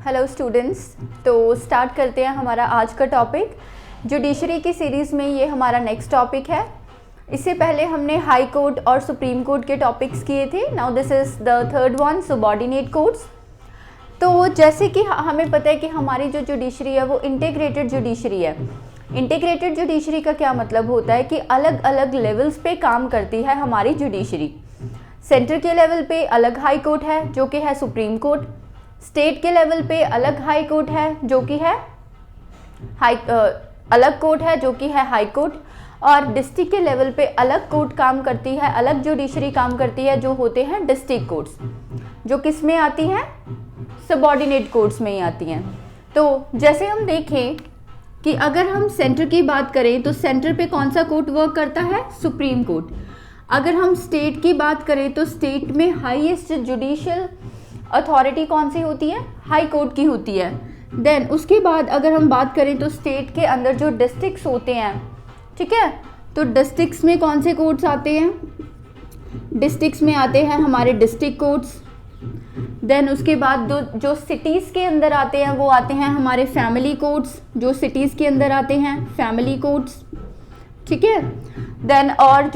Hello students. तो start करते हैं हमारा आज का टॉपिक। जुडिशरी की सीरीज़ में ये हमारा नेक्स्ट टॉपिक है। इससे पहले हमने हाई कोर्ट और सुप्रीम कोर्ट के टॉपिक्स किए थे। Now this is the third one, subordinate courts. तो जैसे कि हमें पता है कि हमारी जो जुडिशरी है वो इंटीग्रेटेड जुडिशरी है। इंटीग्रेटेड जुडिशरी का क्या मतलब होता है कि अलग अलग लेवल्स पे काम करती है हमारी जुडिशरी। सेंटर के लेवल पे अलग हाई कोर्ट है जो कि है सुप्रीम कोर्ट, स्टेट के लेवल पे अलग हाई कोर्ट है जो कि है अलग कोर्ट है जो कि है हाई कोर्ट, और डिस्ट्रिक्ट के लेवल पे अलग कोर्ट काम करती है, अलग जुडिशरी काम करती है जो होते हैं डिस्ट्रिक्ट कोर्ट्स, जो किस में आती हैं, सबऑर्डिनेट कोर्ट्स में ही आती हैं। तो जैसे हम देखें कि अगर हम सेंटर की बात करें तो सेंटर पे कौन सा कोर्ट वर्क करता है, सुप्रीम कोर्ट। अगर हम स्टेट की बात करें तो स्टेट में हाईएस्ट जुडिशियल अथॉरिटी कौन सी होती है, हाई कोर्ट की होती है। देन उसके बाद अगर हम बात करें तो स्टेट के अंदर जो डिस्ट्रिक्ट्स होते हैं, ठीक है, तो डिस्ट्रिक्ट्स में कौन से कोर्ट्स आते हैं, डिस्ट्रिक्ट्स में आते हैं हमारे डिस्ट्रिक्ट कोर्ट्स। देन उसके बाद जो सिटीज़ के अंदर आते हैं वो आते हैं हमारे फैमिली कोर्ट्स, जो सिटीज़ के अंदर आते हैं फैमिली कोर्ट्स, ठीक है। देन और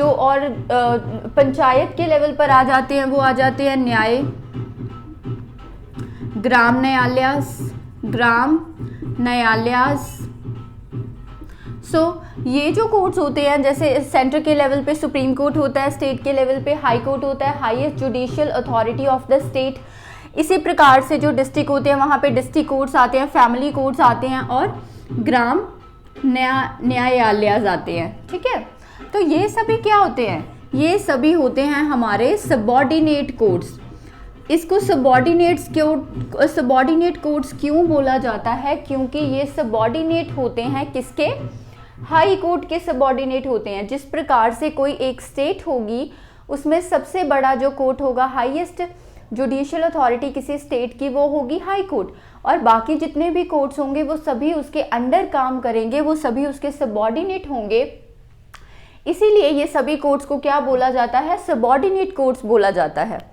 पंचायत के लेवल पर आ जाते हैं वो आ जाते हैं न्याय, ग्राम न्यायालयास। सो ये जो कोर्ट्स होते हैं, जैसे सेंटर के लेवल पे सुप्रीम कोर्ट होता है, स्टेट के लेवल पे हाई कोर्ट होता है, highest judicial authority of the state. इसी प्रकार से जो डिस्ट्रिक्ट होते हैं वहाँ पे डिस्ट्रिक्ट कोर्ट्स आते हैं, फैमिली कोर्ट्स आते हैं और ग्राम न्यायालय आते हैं, ठीक है। तो ये सभी क्या होते हैं, ये सभी होते हैं हमारे सबऑर्डिनेट कोर्ट्स। इसको सबऑर्डिनेट कोर्ट्स क्यों बोला जाता है, क्योंकि ये सबऑर्डिनेट होते हैं किसके, हाई कोर्ट के सबऑर्डिनेट होते हैं। जिस प्रकार से कोई एक स्टेट होगी उसमें सबसे बड़ा जो कोर्ट होगा, हाईएस्ट जुडिशियल अथॉरिटी किसी स्टेट की, वो होगी हाई कोर्ट, और बाकी जितने भी कोर्ट्स होंगे वो सभी उसके अंडर काम करेंगे, वो सभी उसके सबऑर्डिनेट होंगे। इसीलिए ये सभी कोर्ट्स को क्या बोला जाता है, सबऑर्डिनेट कोर्ट्स बोला जाता है।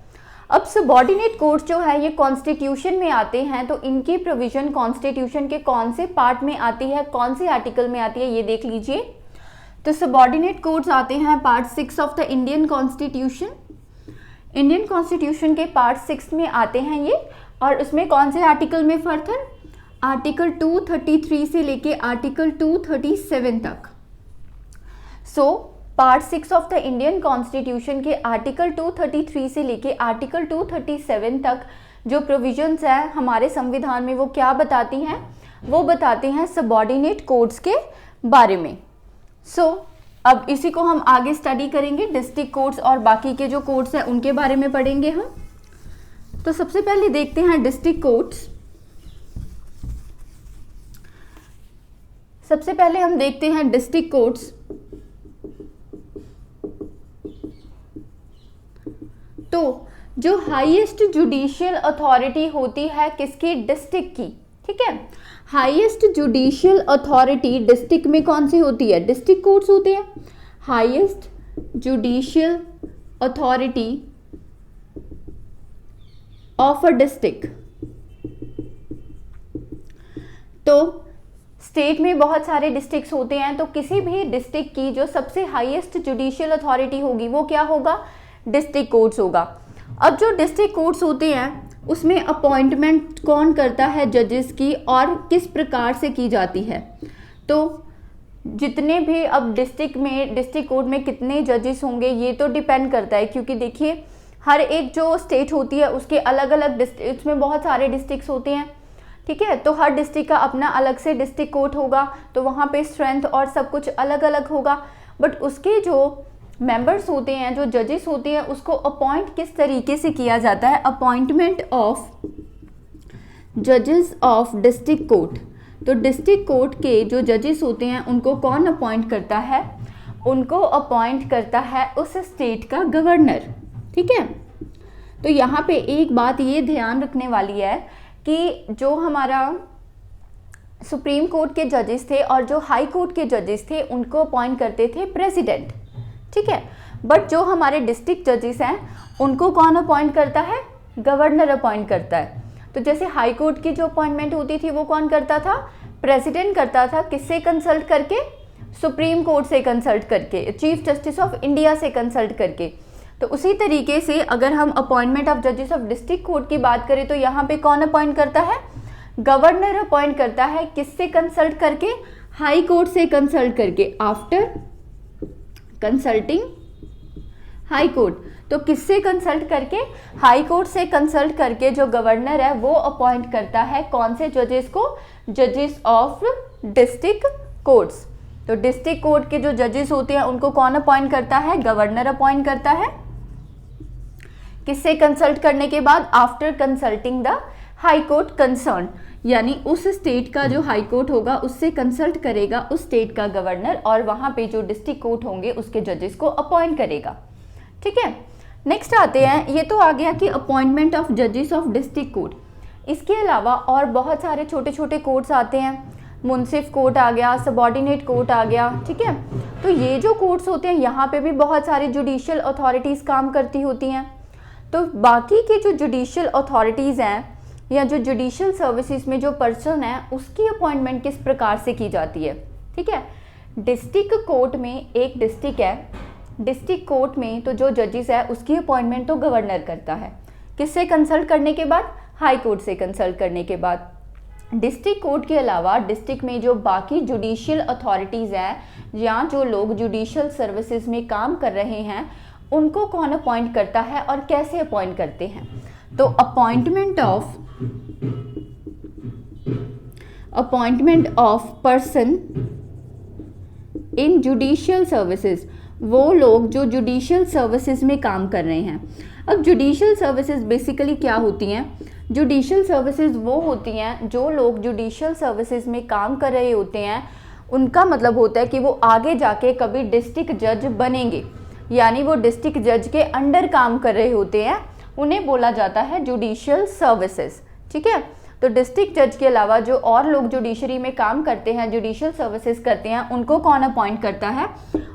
अब सबऑर्डिनेट कोर्ट्स जो है ये कॉन्स्टिट्यूशन में आते हैं, तो इनकी प्रोविजन कॉन्स्टिट्यूशन के कौन से पार्ट में आती है, कौन से आर्टिकल में आती है, ये देख लीजिए। तो सबऑर्डिनेट कोर्ट्स आते हैं part 6 of the Indian constitution. Indian constitution के पार्ट 6 में आते हैं ये, और उसमें कौन से आर्टिकल में फर्थन, आर्टिकल 233 से लेके आर्टिकल 237 तक। So part 6 of the Indian constitution के आर्टिकल 233 से लेके आर्टिकल 237 तक जो प्रोविजंस हैं हमारे संविधान में, वो क्या बताती हैं, वो बताते हैं सबऑर्डिनेट कोर्ट्स के बारे में। अब इसी को हम आगे स्टडी करेंगे, डिस्ट्रिक्ट कोर्ट्स और बाकी के जो कोर्ट्स हैं उनके बारे में पढ़ेंगे हम। तो सबसे पहले देखते हैं डिस्ट्रिक्ट कोर्ट्स। सबसे पहले हम देखते हैं डिस्ट्रिक्ट कोर्ट्स। तो जो हाईएस्ट जुडिशियल अथॉरिटी होती है किसकी, डिस्ट्रिक्ट की, ठीक है। हाईएस्ट जुडिशियल अथॉरिटी डिस्ट्रिक्ट में कौन सी होती है, डिस्ट्रिक्ट कोर्ट्स होते हैं। Highest judicial authority of a district. तो स्टेट में बहुत सारे डिस्ट्रिक्ट्स होते हैं, तो किसी भी डिस्ट्रिक्ट की जो सबसे हाईएस्ट जुडिशियल अथॉरिटी होगी वो क्या होगा, डिस्ट्रिक्ट कोर्ट्स होगा। अब जो डिस्ट्रिक्ट कोर्ट्स होते हैं उसमें अपॉइंटमेंट कौन करता है जजेस की, और किस प्रकार से की जाती है। तो जितने भी अब डिस्ट्रिक्ट कोर्ट में कितने जजेस होंगे ये तो डिपेंड करता है, क्योंकि देखिए हर एक जो स्टेट होती है उसके अलग अलग डिस्ट्रिक्ट में बहुत सारे डिस्ट्रिक्ट्स होते हैं, ठीक है। तो हर डिस्ट्रिक्ट का अपना अलग से डिस्ट्रिक्ट कोर्ट होगा, तो वहाँ पे स्ट्रेंथ और सब कुछ अलग अलग होगा। बट उसके जो मेंबर्स होते हैं, जो जजेस होते हैं, उसको अपॉइंट किस तरीके से किया जाता है, अपॉइंटमेंट ऑफ जजेस ऑफ डिस्ट्रिक्ट कोर्ट। तो डिस्ट्रिक्ट कोर्ट के जो जजेस होते हैं उनको कौन अपॉइंट करता है, उनको अपॉइंट करता है उस स्टेट का गवर्नर, ठीक है। तो यहाँ पे एक बात ये ध्यान रखने वाली है कि जो हमारा सुप्रीम कोर्ट के जजेस थे और जो हाई कोर्ट के जजेस थे उनको अपॉइंट करते थे प्रेसिडेंट, ठीक है। बट जो हमारे डिस्ट्रिक्ट जजेस हैं उनको कौन अपॉइंट करता है, गवर्नर अपॉइंट करता है। तो जैसे हाई कोर्ट की जो अपॉइंटमेंट होती थी वो कौन करता था, प्रेसिडेंट करता था, किससे कंसल्ट करके, सुप्रीम कोर्ट से कंसल्ट करके, चीफ जस्टिस ऑफ इंडिया से कंसल्ट करके। तो उसी तरीके से अगर हम अपॉइंटमेंट ऑफ जजेस ऑफ डिस्ट्रिक्ट कोर्ट की बात करें तो यहाँ पे कौन अपॉइंट करता है, गवर्नर अपॉइंट करता है, किससे कंसल्ट करके, हाई कोर्ट से कंसल्ट करके, आफ्टर कंसल्टिंग हाई कोर्ट। तो किससे कंसल्ट करके, हाई कोर्ट से कंसल्ट करके जो गवर्नर है वो अपॉइंट करता है कौन से जजेस को, जजेस ऑफ डिस्ट्रिक्ट कोर्ट्स। तो डिस्ट्रिक्ट कोर्ट के जो जजेस होते हैं उनको कौन अपॉइंट करता है, गवर्नर अपॉइंट करता है, किससे कंसल्ट करने के बाद, after consulting the high court concern, यानी उस स्टेट का जो हाई कोर्ट होगा उससे कंसल्ट करेगा उस स्टेट का गवर्नर, और वहां पे जो डिस्ट्रिक्ट कोर्ट होंगे उसके जजेस को अपॉइंट करेगा। ठीक है, नेक्स्ट आते हैं, ये तो आ गया कि अपॉइंटमेंट ऑफ जजेस ऑफ डिस्ट्रिक्ट कोर्ट। इसके अलावा और बहुत सारे छोटे छोटे कोर्ट्स आते हैं, मुंसिफ कोर्ट आ गया, सबॉर्डिनेट कोर्ट आ गया। ठीक है, तो ये जो कोर्ट्स होते हैं यहाँ पे भी बहुत सारी जुडिशियल अथॉरिटीज़ काम करती होती हैं। तो बाकी के जो जुडिशियल अथॉरिटीज़ हैं या जो जुडिशियल सर्विसेज में जो पर्सन है उसकी अपॉइंटमेंट किस प्रकार से की जाती है। ठीक है, डिस्ट्रिक्ट कोर्ट में एक डिस्ट्रिक्ट है, डिस्ट्रिक्ट कोर्ट में तो जो जजेस है उसकी अपॉइंटमेंट तो गवर्नर करता है, किससे कंसल्ट करने के बाद, हाई कोर्ट से कंसल्ट करने के बाद। डिस्ट्रिक्ट कोर्ट के अलावा डिस्ट्रिक्ट में जो बाकी जुडिशियल अथॉरिटीज़ हैं या जो लोग जुडिशियल सर्विसेज में काम कर रहे हैं उनको कौन अपॉइंट करता है और कैसे अपॉइंट करते हैं। तो appointment of person in judicial services, वो लोग जो जुडिशियल सर्विसेज में काम कर रहे हैं। अब जुडिशियल सर्विसेज बेसिकली क्या होती हैं, जुडिशियल सर्विसेज वो होती हैं जो लोग जुडिशियल सर्विसेज में काम कर रहे होते हैं, उनका मतलब होता है कि वो आगे जाके कभी डिस्ट्रिक्ट जज बनेंगे, यानी वो डिस्ट्रिक्ट जज के अंडर काम कर रहे होते हैं, उन्हें बोला जाता है जुडिशियल सर्विसेज। ठीक है, तो डिस्ट्रिक्ट जज के अलावा जो और लोग जुडिशरी में काम करते हैं, जुडिशियल सर्विसेज करते हैं, उनको कौन अपॉइंट करता है,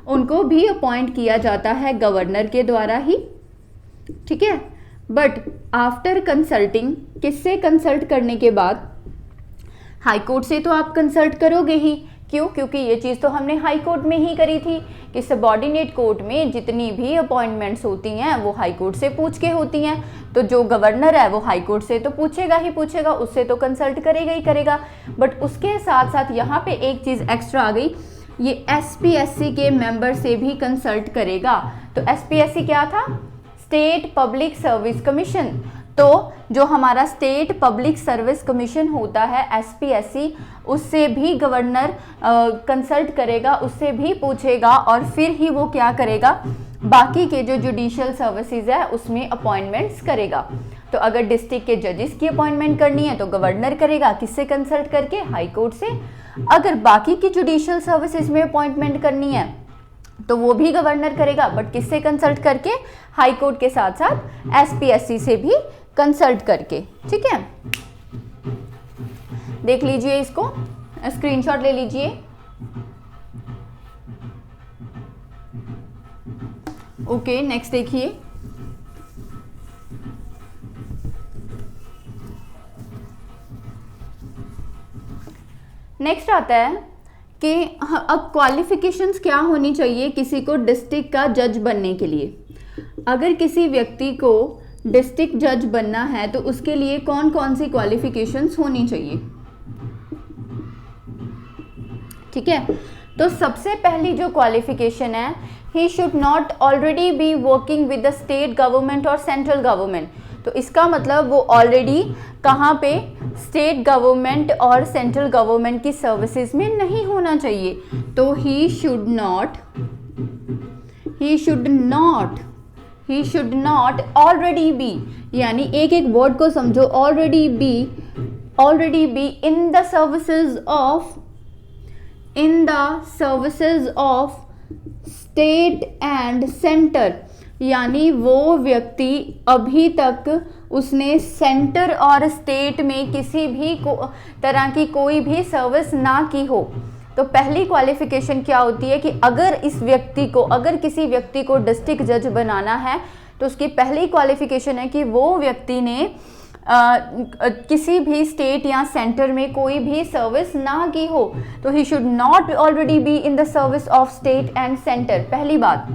उनको भी अपॉइंट किया जाता है गवर्नर के द्वारा ही। ठीक है, बट आफ्टर कंसल्टिंग, किससे कंसल्ट करने के बाद, हाई कोर्ट से तो आप कंसल्ट करोगे ही, क्यों, क्योंकि ये चीज़ तो हमने हाई कोर्ट में ही करी थी कि सबॉर्डिनेट कोर्ट में जितनी भी अपॉइंटमेंट्स होती हैं वो हाई कोर्ट से पूछ के होती हैं। तो जो गवर्नर है वो हाई कोर्ट से तो पूछेगा ही पूछेगा, उससे तो कंसल्ट करेगा ही करेगा। बट उसके साथ साथ यहाँ पे एक चीज़ एक्स्ट्रा आ गई, ये SPSC के मेंबर से भी कंसल्ट करेगा। तो SPSC क्या था, स्टेट पब्लिक सर्विस कमीशन। तो जो हमारा स्टेट पब्लिक सर्विस कमीशन होता है SPSC, उससे भी गवर्नर कंसल्ट करेगा, उससे भी पूछेगा और फिर ही वो क्या करेगा, बाकी के जो जुडिशियल सर्विसेज है उसमें अपॉइंटमेंट्स करेगा। तो अगर डिस्ट्रिक्ट के जजेस की अपॉइंटमेंट करनी है तो गवर्नर करेगा, किससे कंसल्ट करके, हाई कोर्ट से। अगर बाकी की जुडिशियल सर्विसेज में अपॉइंटमेंट करनी है तो वो भी गवर्नर करेगा, बट किससे कंसल्ट करके, हाई कोर्ट के साथ साथ SPSC से भी कंसल्ट करके। ठीक है, देख लीजिए, इसको स्क्रीनशॉट ले लीजिए। ओके, नेक्स्ट देखिए, नेक्स्ट आता है कि अब क्वालिफिकेशंस क्या होनी चाहिए किसी को डिस्ट्रिक्ट का जज बनने के लिए। अगर किसी व्यक्ति को डिस्ट्रिक्ट जज बनना है तो उसके लिए कौन कौन सी क्वालिफिकेशंस होनी चाहिए। ठीक है, तो सबसे पहली जो क्वालिफिकेशन है, he should not already be working with the state government और सेंट्रल गवर्नमेंट। तो इसका मतलब वो ऑलरेडी कहाँ पे, स्टेट गवर्नमेंट और सेंट्रल गवर्नमेंट की सर्विसेज में नहीं होना चाहिए। तो he should not already be, यानी एक एक वर्ड को समझो, already be in the services of state and centre, यानी वो व्यक्ति अभी तक उसने सेंटर और स्टेट में किसी भी तरह की कोई भी सर्विस ना की हो। तो पहली क्वालिफिकेशन क्या होती है कि अगर किसी व्यक्ति को डिस्ट्रिक्ट जज बनाना है तो उसकी पहली क्वालिफिकेशन है कि वो व्यक्ति ने किसी भी स्टेट या सेंटर में कोई भी सर्विस ना की हो, तो he should not already be in the service of state and centre, पहली बात।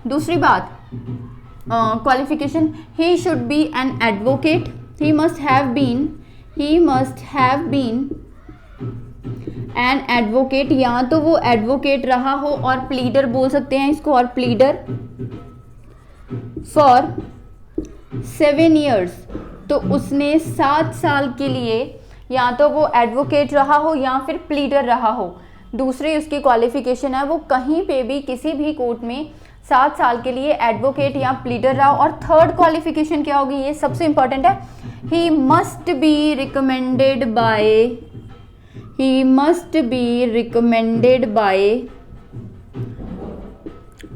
दूसरी बात, qualification, he should be an advocate, he must have been an advocate, या तो वो एडवोकेट रहा हो, और प्लीडर बोल सकते हैं इसको, और प्लीडर फॉर 7 years, तो उसने 7 साल के लिए या तो वो एडवोकेट रहा हो या फिर प्लीडर रहा हो। दूसरी उसकी क्वालिफिकेशन है वो कहीं पे भी किसी भी कोर्ट में 7 साल के लिए एडवोकेट या प्लीडर रहा हो। और थर्ड क्वालिफिकेशन क्या होगी, ये सबसे इंपॉर्टेंट है, he must be recommended by,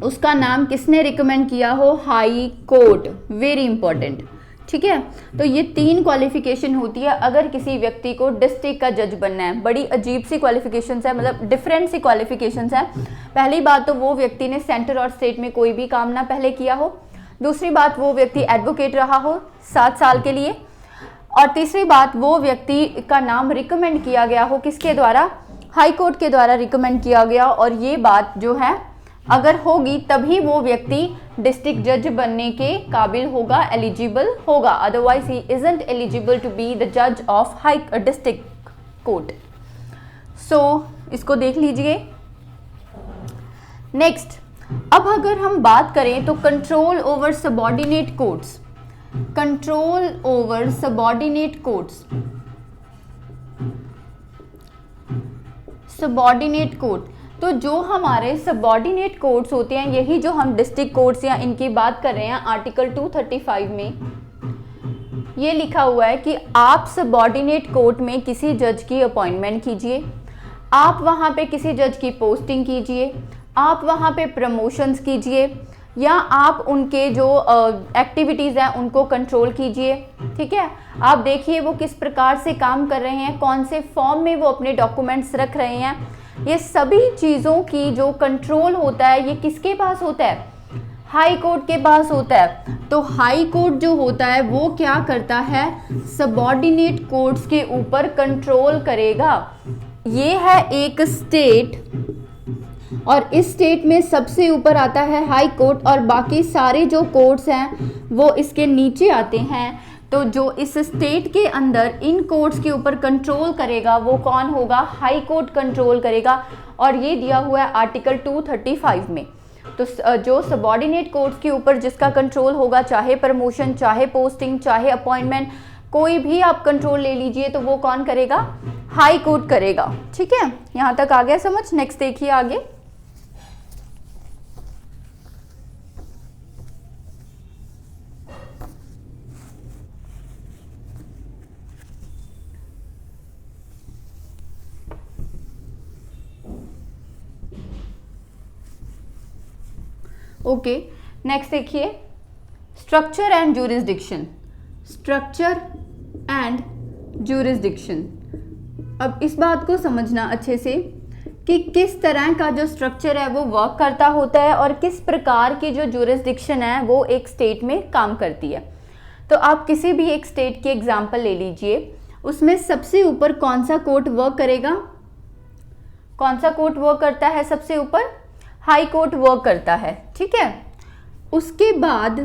उसका नाम किसने रिकमेंड किया हो, हाई कोर्ट, वेरी इंपॉर्टेंट। ठीक है, तो ये 3 क्वालिफिकेशन होती है अगर किसी व्यक्ति को डिस्ट्रिक्ट का जज बनना है। बड़ी अजीब सी क्वालिफिकेशंस है, मतलब डिफरेंट सी क्वालिफिकेशंस है। पहली बात तो वो व्यक्ति ने सेंटर और स्टेट में कोई भी काम ना पहले किया हो, दूसरी बात वो व्यक्ति एडवोकेट रहा हो 7 साल के लिए, और तीसरी बात वो व्यक्ति का नाम रिकमेंड किया गया हो, किसके द्वारा, हाई कोर्ट के द्वारा रिकमेंड किया गया। और ये बात जो है अगर होगी तभी वो व्यक्ति डिस्ट्रिक्ट जज बनने के काबिल होगा, एलिजिबल होगा, otherwise he isn't eligible to be the जज of high district court. So इसको देख लीजिए। नेक्स्ट, अब अगर हम बात करें तो control over subordinate courts, control over subordinate courts, subordinate court, तो जो हमारे सबऑर्डिनेट कोर्ट्स होते हैं, यही जो हम डिस्ट्रिक्ट कोर्ट्स या इनकी बात कर रहे हैं, आर्टिकल 235 में ये लिखा हुआ है कि आप सबऑर्डिनेट कोर्ट में किसी जज की अपॉइंटमेंट कीजिए, आप वहाँ पे किसी जज की पोस्टिंग कीजिए, आप वहाँ पे प्रमोशंस कीजिए, या आप उनके जो एक्टिविटीज़ हैं उनको कंट्रोल कीजिए। ठीक है, आप देखिए वो किस प्रकार से काम कर रहे हैं, कौन से फॉर्म में वो अपने डॉक्यूमेंट्स रख रहे हैं, ये सभी चीज़ों की जो कंट्रोल होता है ये किसके पास होता है, हाई कोर्ट के पास होता है। तो हाई कोर्ट जो होता है वो क्या करता है, सबऑर्डिनेट कोर्ट्स के ऊपर कंट्रोल करेगा। ये है एक स्टेट, और इस स्टेट में सबसे ऊपर आता है हाई कोर्ट, और बाकी सारे जो कोर्ट्स हैं वो इसके नीचे आते हैं। तो जो इस स्टेट के अंदर इन कोर्ट्स के ऊपर कंट्रोल करेगा वो कौन होगा, हाई कोर्ट कंट्रोल करेगा, और ये दिया हुआ है आर्टिकल 235 में। तो जो सबऑर्डिनेट कोर्ट्स के ऊपर जिसका कंट्रोल होगा, चाहे प्रमोशन, चाहे पोस्टिंग, चाहे अपॉइंटमेंट, कोई भी आप कंट्रोल ले लीजिए, तो वो कौन करेगा, हाई कोर्ट करेगा। ठीक है, यहाँ तक आ गया समझ। नेक्स्ट देखिए आगे, ओके। नेक्स्ट देखिए, structure and jurisdiction, structure and jurisdiction. अब इस बात को समझना अच्छे से कि किस तरह का जो स्ट्रक्चर है वो वर्क करता होता है, और किस प्रकार की जो ज्यूरिसडिक्शन है वो एक स्टेट में काम करती है। तो आप किसी भी एक स्टेट की एग्जांपल ले लीजिए, उसमें सबसे ऊपर कौन सा कोर्ट वर्क करेगा, कौन सा कोर्ट वर्क करता है सबसे ऊपर, हाई कोर्ट वर्क करता है। ठीक है, उसके बाद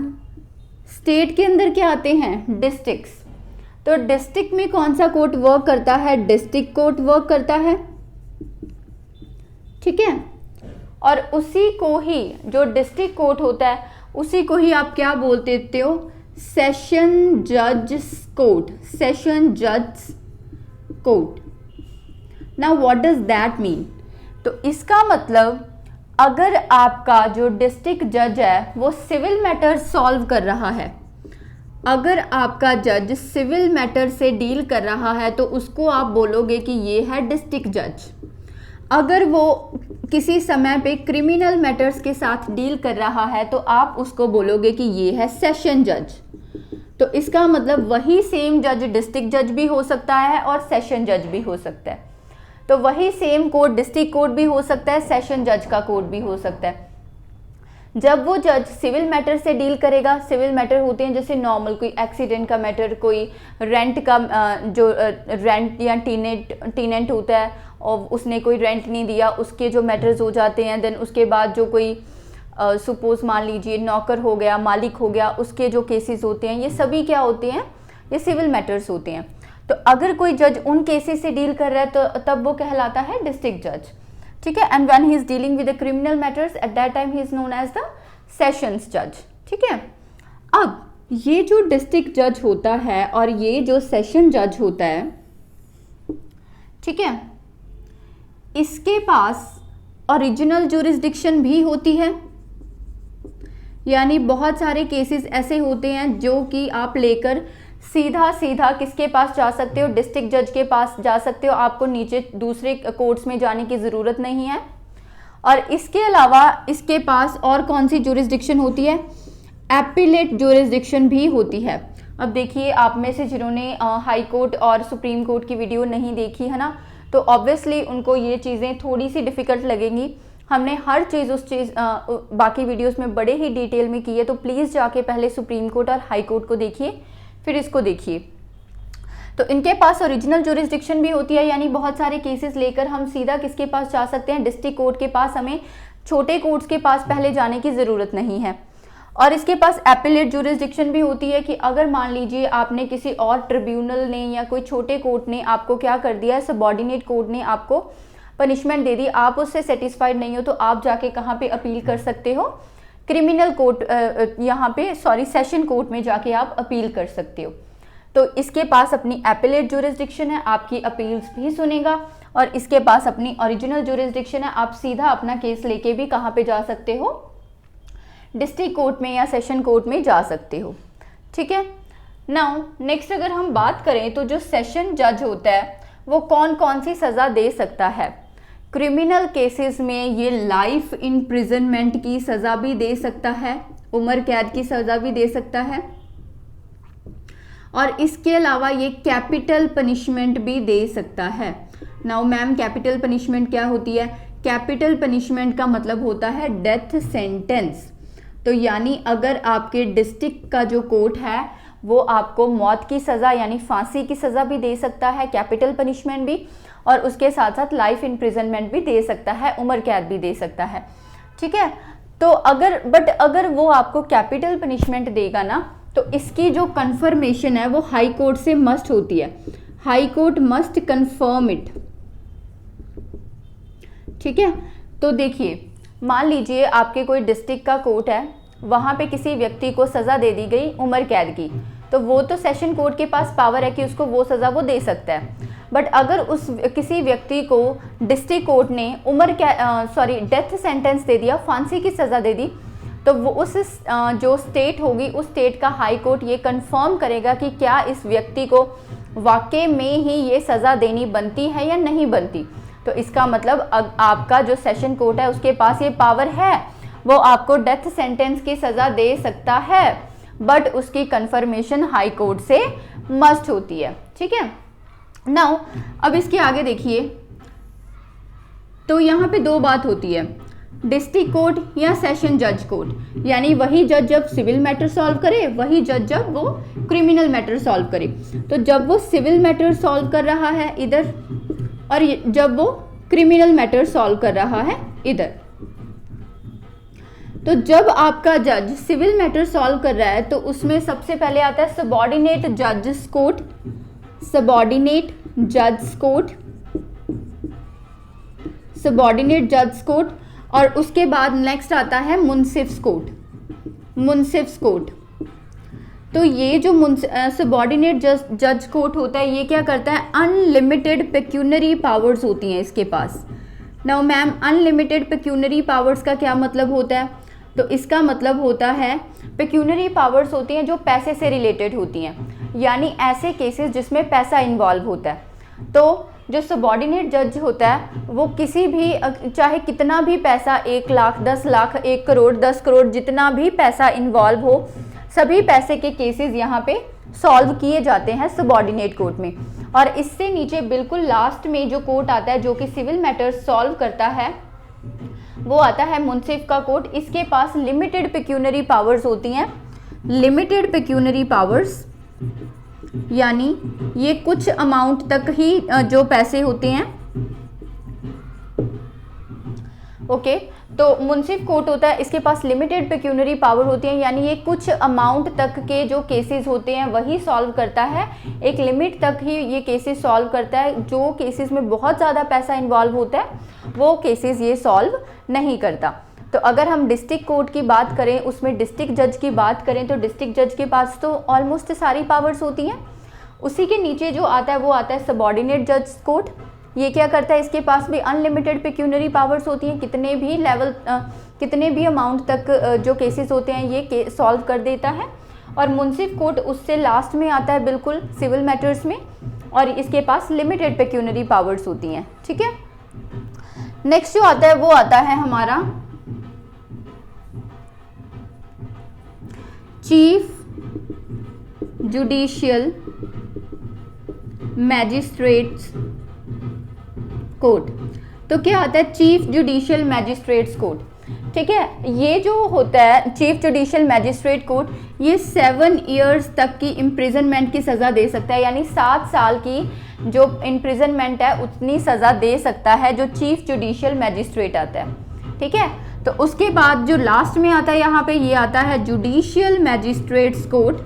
स्टेट के अंदर क्या आते हैं, डिस्ट्रिक्ट्स। तो डिस्ट्रिक्ट में कौन सा कोर्ट वर्क करता है, डिस्ट्रिक्ट कोर्ट वर्क करता है। ठीक है, और उसी को ही जो डिस्ट्रिक्ट कोर्ट होता है उसी को ही आप क्या बोल देते हो, सेशन जज कोर्ट, सेशन जज court. Now what does that mean, तो इसका मतलब अगर आपका जो डिस्ट्रिक्ट जज है वो सिविल मैटर सॉल्व कर रहा है, अगर आपका जज सिविल मैटर से डील कर रहा है तो उसको आप बोलोगे कि ये है डिस्ट्रिक्ट जज। अगर वो किसी समय पे क्रिमिनल मैटर्स के साथ डील कर रहा है तो आप उसको बोलोगे कि ये है सेशन जज। तो इसका मतलब वही सेम जज डिस्ट्रिक्ट जज भी हो सकता है और सेशन जज भी हो सकता है। तो वही सेम कोर्ट डिस्ट्रिक्ट कोर्ट भी हो सकता है, सेशन जज का कोर्ट भी हो सकता है। जब वो जज सिविल मैटर से डील करेगा, सिविल मैटर होते हैं जैसे नॉर्मल कोई एक्सीडेंट का मैटर, कोई रेंट का जो रेंट या टीनेंट होता है और उसने कोई रेंट नहीं दिया, उसके जो मैटर्स हो जाते हैं। देन उसके बाद जो कोई सपोज मान लीजिए नौकर हो गया, मालिक हो गया, उसके जो केसेस होते हैं, ये सभी क्या होते हैं, ये सिविल मैटर्स होते हैं। तो अगर कोई जज उन केसेस से डील कर रहा है तो तब वो कहलाता है डिस्ट्रिक्ट जज, ठीक है। And when he is dealing with the criminal matters at that time he is known as the sessions जज, ठीक है। अब ये जो डिस्ट्रिक्ट जज होता है और ये जो सेशन जज होता है, ठीक है, इसके पास ओरिजिनल जुरिस्डिक्शन भी होती है, यानी बहुत सारे केसेस ऐसे होते हैं जो कि आप लेकर सीधा सीधा किसके पास जा सकते हो, डिस्ट्रिक्ट जज के पास जा सकते हो, आपको नीचे दूसरे कोर्ट्स में जाने की ज़रूरत नहीं है। और इसके अलावा इसके पास और कौन सी जुरिस्डिक्शन होती है, एपिलेट जुरिस्डिक्शन भी होती है। अब देखिए, आप में से जिन्होंने हाई कोर्ट और सुप्रीम कोर्ट की वीडियो नहीं देखी है ना, तो ऑब्वियसली उनको ये चीज़ें थोड़ी सी डिफ़िकल्ट लगेंगी। हमने हर चीज़ उस चीज़ बाकी वीडियोस में बड़े ही डिटेल में की है, तो प्लीज़ जाके पहले सुप्रीम कोर्ट और हाई कोर्ट को देखिए, फिर इसको देखिए। तो इनके पास ओरिजिनल जुरिस्डिक्शन भी होती है, यानी बहुत सारे केसेस लेकर हम सीधा किसके पास जा सकते हैं, डिस्ट्रिक्ट कोर्ट के पास, हमें छोटे कोर्ट्स के पास पहले जाने की ज़रूरत नहीं है। और इसके पास एपिलेट जुरिस्डिक्शन भी होती है कि अगर मान लीजिए आपने किसी और ट्रिब्यूनल ने या कोई छोटे कोर्ट ने आपको क्या कर दिया है, सबॉर्डिनेट कोर्ट ने आपको पनिशमेंट दे दी, आप उससे सेटिस्फाइड नहीं हो, तो आप जाके कहाँ पे अपील कर सकते हो, क्रिमिनल कोर्ट, यहाँ पे सॉरी सेशन कोर्ट में जाके आप अपील कर सकते हो। तो इसके पास अपनी एपिलेट जुरिस्डिक्शन है, आपकी अपील्स भी सुनेगा, और इसके पास अपनी ओरिजिनल जुरिस्डिक्शन है, आप सीधा अपना केस लेके भी कहाँ पे जा सकते हो, डिस्ट्रिक्ट कोर्ट में या सेशन कोर्ट में जा सकते हो, ठीक है। नाउ नेक्स्ट अगर हम बात करें तो जो सेशन जज होता है वो कौन कौन सी सज़ा दे सकता है। क्रिमिनल केसेस में ये लाइफ इम्प्रिजनमेंट की सज़ा भी दे सकता है, उम्र कैद की सज़ा भी दे सकता है, और इसके अलावा ये कैपिटल पनिशमेंट भी दे सकता है। नाउ मैम, कैपिटल पनिशमेंट क्या होती है? कैपिटल पनिशमेंट का मतलब होता है डेथ सेंटेंस। तो यानी अगर आपके डिस्ट्रिक्ट का जो कोर्ट है वो आपको मौत की सज़ा यानी फांसी की सज़ा भी दे सकता है, कैपिटल पनिशमेंट भी, और उसके साथ साथ लाइफ इम्प्रिजनमेंट भी दे सकता है, उम्र कैद भी दे सकता है, ठीक है। तो अगर वो आपको कैपिटल पनिशमेंट देगा ना, तो इसकी जो कंफर्मेशन है वो हाई कोर्ट से मस्ट होती है, high court must confirm it, ठीक है। तो देखिए, मान लीजिए आपके कोई डिस्ट्रिक्ट का कोर्ट है, वहाँ पे किसी व्यक्ति को सज़ा दे दी गई उम्र कैद की, तो वो तो सेशन कोर्ट के पास पावर है कि उसको वो सज़ा वो दे सकता है। बट अगर उस किसी व्यक्ति को डिस्ट्रिक्ट कोर्ट ने डेथ सेंटेंस दे दिया, फांसी की सज़ा दे दी, तो वो उस जो स्टेट होगी उस स्टेट का हाई कोर्ट ये कंफर्म करेगा कि क्या इस व्यक्ति को वाकई में ही ये सज़ा देनी बनती है या नहीं बनती। तो इसका मतलब आपका जो सेशन कोर्ट है उसके पास ये पावर है, वो आपको डेथ सेंटेंस की सज़ा दे सकता है, बट उसकी कंफर्मेशन हाई कोर्ट से मस्ट होती है, ठीक है। नाउ अब इसके आगे देखिए, तो यहाँ पे दो बात होती है, डिस्ट्रिक्ट कोर्ट या सेशन जज कोर्ट, यानी वही जज जब सिविल मैटर सॉल्व करे, वही जज जब वो क्रिमिनल मैटर सॉल्व करे। तो जब वो सिविल मैटर सॉल्व कर रहा है इधर, और जब वो क्रिमिनल मैटर सॉल्व कर रहा है इधर, तो जब आपका जज सिविल मैटर सॉल्व कर रहा है तो उसमें सबसे पहले आता है सबॉर्डिनेट जजेस कोर्ट, सबॉर्डिनेट जज कोर्ट, सबॉर्डिनेट जज कोर्ट, और उसके बाद नेक्स्ट आता है मुंसिफ्स कोर्ट, मुंसिफ्स कोर्ट। तो ये जो सबॉर्डिनेट जज कोर्ट होता है ये क्या करता है, अनलिमिटेड पेक्यूनरी पावर्स होती हैं इसके पास। Now ma'am, unlimited pecuniary powers का क्या मतलब होता है? तो इसका मतलब होता है पेक्यूनरी पावर्स होती हैं जो पैसे से रिलेटेड होती हैं, यानी ऐसे केसेस जिसमें पैसा इन्वॉल्व होता है। तो जो सबॉर्डिनेट जज होता है वो किसी भी चाहे कितना भी पैसा, 1 लाख, 10 लाख, 1 करोड़, 10 करोड़, जितना भी पैसा इन्वॉल्व हो, सभी पैसे के केसेस यहाँ पे सॉल्व किए जाते हैं सबॉर्डिनेट कोर्ट में। और इससे नीचे बिल्कुल लास्ट में जो कोर्ट आता है जो कि सिविल मैटर्स सॉल्व करता है, वो आता है मुंसिफ का कोर्ट। इसके पास लिमिटेड पेक्यूनरी पावर्स होती हैं, लिमिटेड पेक्यूनरी पावर्स, यानी ये कुछ अमाउंट तक ही जो पैसे होते हैं। ओके, तो मुंसिफ कोर्ट होता है, इसके पास लिमिटेड पेक्यूनरी पावर होती है, यानी ये कुछ अमाउंट तक के जो केसेस होते हैं वही सॉल्व करता है, एक लिमिट तक ही ये केसेस सॉल्व करता है। जो केसेस में बहुत ज़्यादा पैसा इन्वॉल्व होता है वो केसेस ये सॉल्व नहीं करता। तो अगर हम डिस्ट्रिक्ट कोर्ट की बात करें, उसमें डिस्ट्रिक्ट जज की बात करें, तो डिस्ट्रिक्ट जज के पास तो ऑलमोस्ट सारी पावर्स होती हैं। उसी के नीचे जो आता है वो आता है सबॉर्डिनेट जज कोर्ट। ये क्या करता है, इसके पास भी अनलिमिटेड पेक्यूनरी पावर्स होती हैं, कितने भी लेवल कितने भी अमाउंट तक जो केसेस होते हैं ये सॉल्व कर देता है। और मुंसिफ कोर्ट उससे लास्ट में आता है बिल्कुल सिविल मैटर्स में, और इसके पास लिमिटेड पेक्यूनरी पावर्स होती हैं। ठीक है, नेक्स्ट जो आता है वो आता है हमारा चीफ जुडिशियल मैजिस्ट्रेट्स कोर्ट। तो क्या आता है चीफ जुडिशियल मैजिस्ट्रेट्स कोर्ट। ठीक है, ये जो होता है चीफ जुडिशियल मैजिस्ट्रेट कोर्ट, ये 7 इयर्स तक की इम्प्रिजनमेंट की सज़ा दे सकता है, यानी 7 साल की जो इम्प्रिजनमेंट है उतनी सज़ा दे सकता है जो चीफ जुडिशियल मैजिस्ट्रेट आता है। ठीक है, तो उसके बाद जो लास्ट में आता है यहाँ पे ये आता है judicial magistrates court,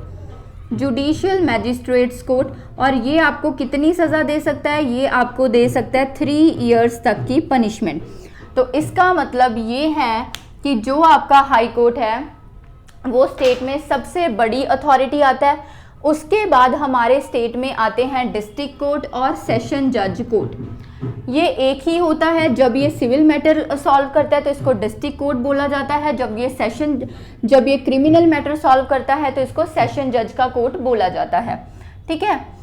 judicial magistrates court, और ये आपको कितनी सज़ा दे सकता है, ये आपको दे सकता है 3 इयर्स तक की पनिशमेंट। तो इसका मतलब ये है कि जो आपका हाई कोर्ट है वो स्टेट में सबसे बड़ी अथॉरिटी आता है। उसके बाद हमारे स्टेट में आते हैं डिस्ट्रिक्ट कोर्ट और सेशन जज कोर्ट। ये एक ही होता है, जब ये सिविल मैटर सॉल्व करता है तो इसको डिस्ट्रिक्ट कोर्ट बोला जाता है, जब ये क्रिमिनल मैटर सॉल्व करता है तो इसको सेशन जज का कोर्ट बोला जाता है। ठीक है,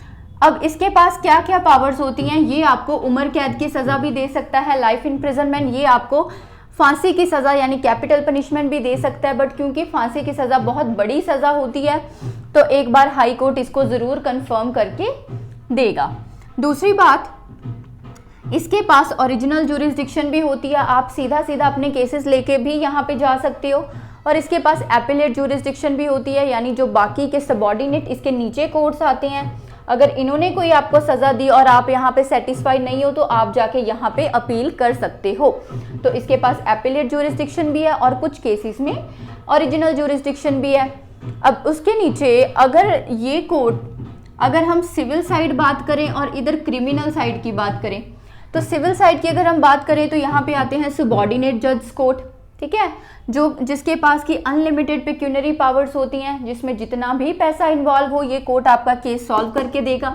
अब इसके पास क्या क्या पावर्स होती हैं, ये आपको उम्र कैद की सज़ा भी दे सकता है, लाइफ इम्प्रिजनमेंट, ये आपको फांसी की सज़ा यानी कैपिटल पनिशमेंट भी दे सकता है। बट क्योंकि फांसी की सज़ा बहुत बड़ी सज़ा होती है तो एक बार हाई कोर्ट इसको ज़रूर कंफर्म करके देगा। दूसरी बात, इसके पास ओरिजिनल ज्यूरिसडिक्शन भी होती है, आप सीधा सीधा अपने केसेस लेके भी यहाँ पे जा सकते हो। और इसके पास एपिलेट ज्यूरिसडिक्शन भी होती है, यानी जो बाकी के सबॉर्डिनेट इसके नीचे कोर्ट्स आते हैं, अगर इन्होंने कोई आपको सज़ा दी और आप यहाँ पे सेटिस्फाइड नहीं हो तो आप जाके यहाँ पे अपील कर सकते हो। तो इसके पास एपिलेट ज्यूरिसडिक्शन भी है और कुछ केसेस में ओरिजिनल ज्यूरिसडिक्शन भी है। अब उसके नीचे अगर ये कोर्ट, अगर हम सिविल साइड बात करें और इधर क्रिमिनल साइड की बात करें, तो सिविल साइड की अगर हम बात करें तो यहाँ पे आते हैं सबॉर्डिनेट जज कोर्ट। ठीक है, जिसके पास की अनलिमिटेड पेक्यूनरी पावर्स होती हैं, जिसमें जितना भी पैसा इन्वॉल्व हो ये कोर्ट आपका केस सॉल्व करके देगा।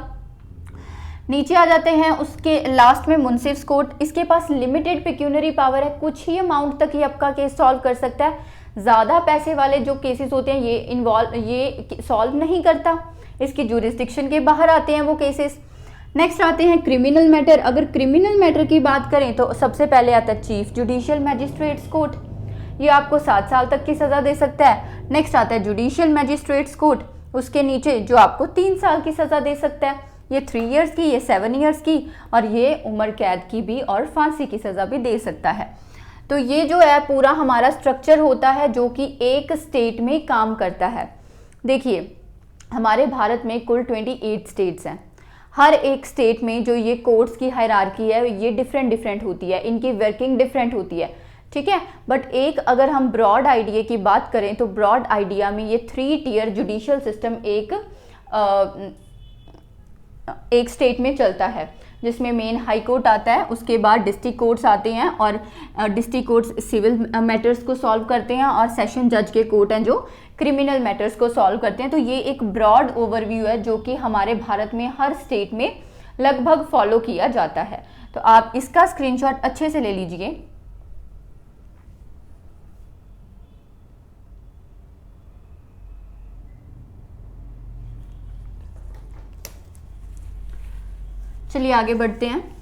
नीचे आ जाते हैं उसके लास्ट में मुंसिफ कोर्ट। इसके पास लिमिटेड पेक्यूनरी पावर है, कुछ ही अमाउंट तक ही आपका केस सॉल्व कर सकता है, ज़्यादा पैसे वाले जो केसेस होते हैं ये सॉल्व नहीं करता, इसकी ज्यूरिसडिक्शन के बाहर आते हैं वो केसेस। नेक्स्ट आते हैं क्रिमिनल मैटर। अगर क्रिमिनल मैटर की बात करें तो सबसे पहले आता है चीफ जुडिशियल मैजिस्ट्रेट्स कोर्ट, ये आपको 7 साल तक की सज़ा दे सकता है। नेक्स्ट आता है जुडिशियल मैजिस्ट्रेट्स कोर्ट, उसके नीचे जो आपको 3 साल की सज़ा दे सकता है, ये 3 इयर्स की, ये 7 इयर्स की, और ये उम्र कैद की भी और फांसी की सज़ा भी दे सकता है। तो ये जो है पूरा हमारा स्ट्रक्चर होता है जो कि एक स्टेट में काम करता है। देखिए हमारे भारत में कुल 28 स्टेट्स हैं, हर एक स्टेट में जो ये कोर्ट्स की हायरार्की है ये डिफरेंट होती है, इनकी वर्किंग डिफरेंट होती है। ठीक है, बट एक अगर हम ब्रॉड आइडिया की बात करें तो ब्रॉड आइडिया में ये 3 टियर जुडिशियल सिस्टम एक स्टेट में चलता है, जिसमें मेन हाई कोर्ट आता है, उसके बाद डिस्ट्रिक्ट कोर्ट्स आते हैं और डिस्ट्रिक्ट कोर्ट्स सिविल मैटर्स को सॉल्व करते हैं, और सेशन जज के कोर्ट हैं जो क्रिमिनल मैटर्स को सॉल्व करते हैं। तो ये एक ब्रॉड ओवरव्यू है जो कि हमारे भारत में हर स्टेट में लगभग फॉलो किया जाता है। तो आप इसका स्क्रीनशॉट अच्छे से ले लीजिए। चलिए आगे बढ़ते हैं।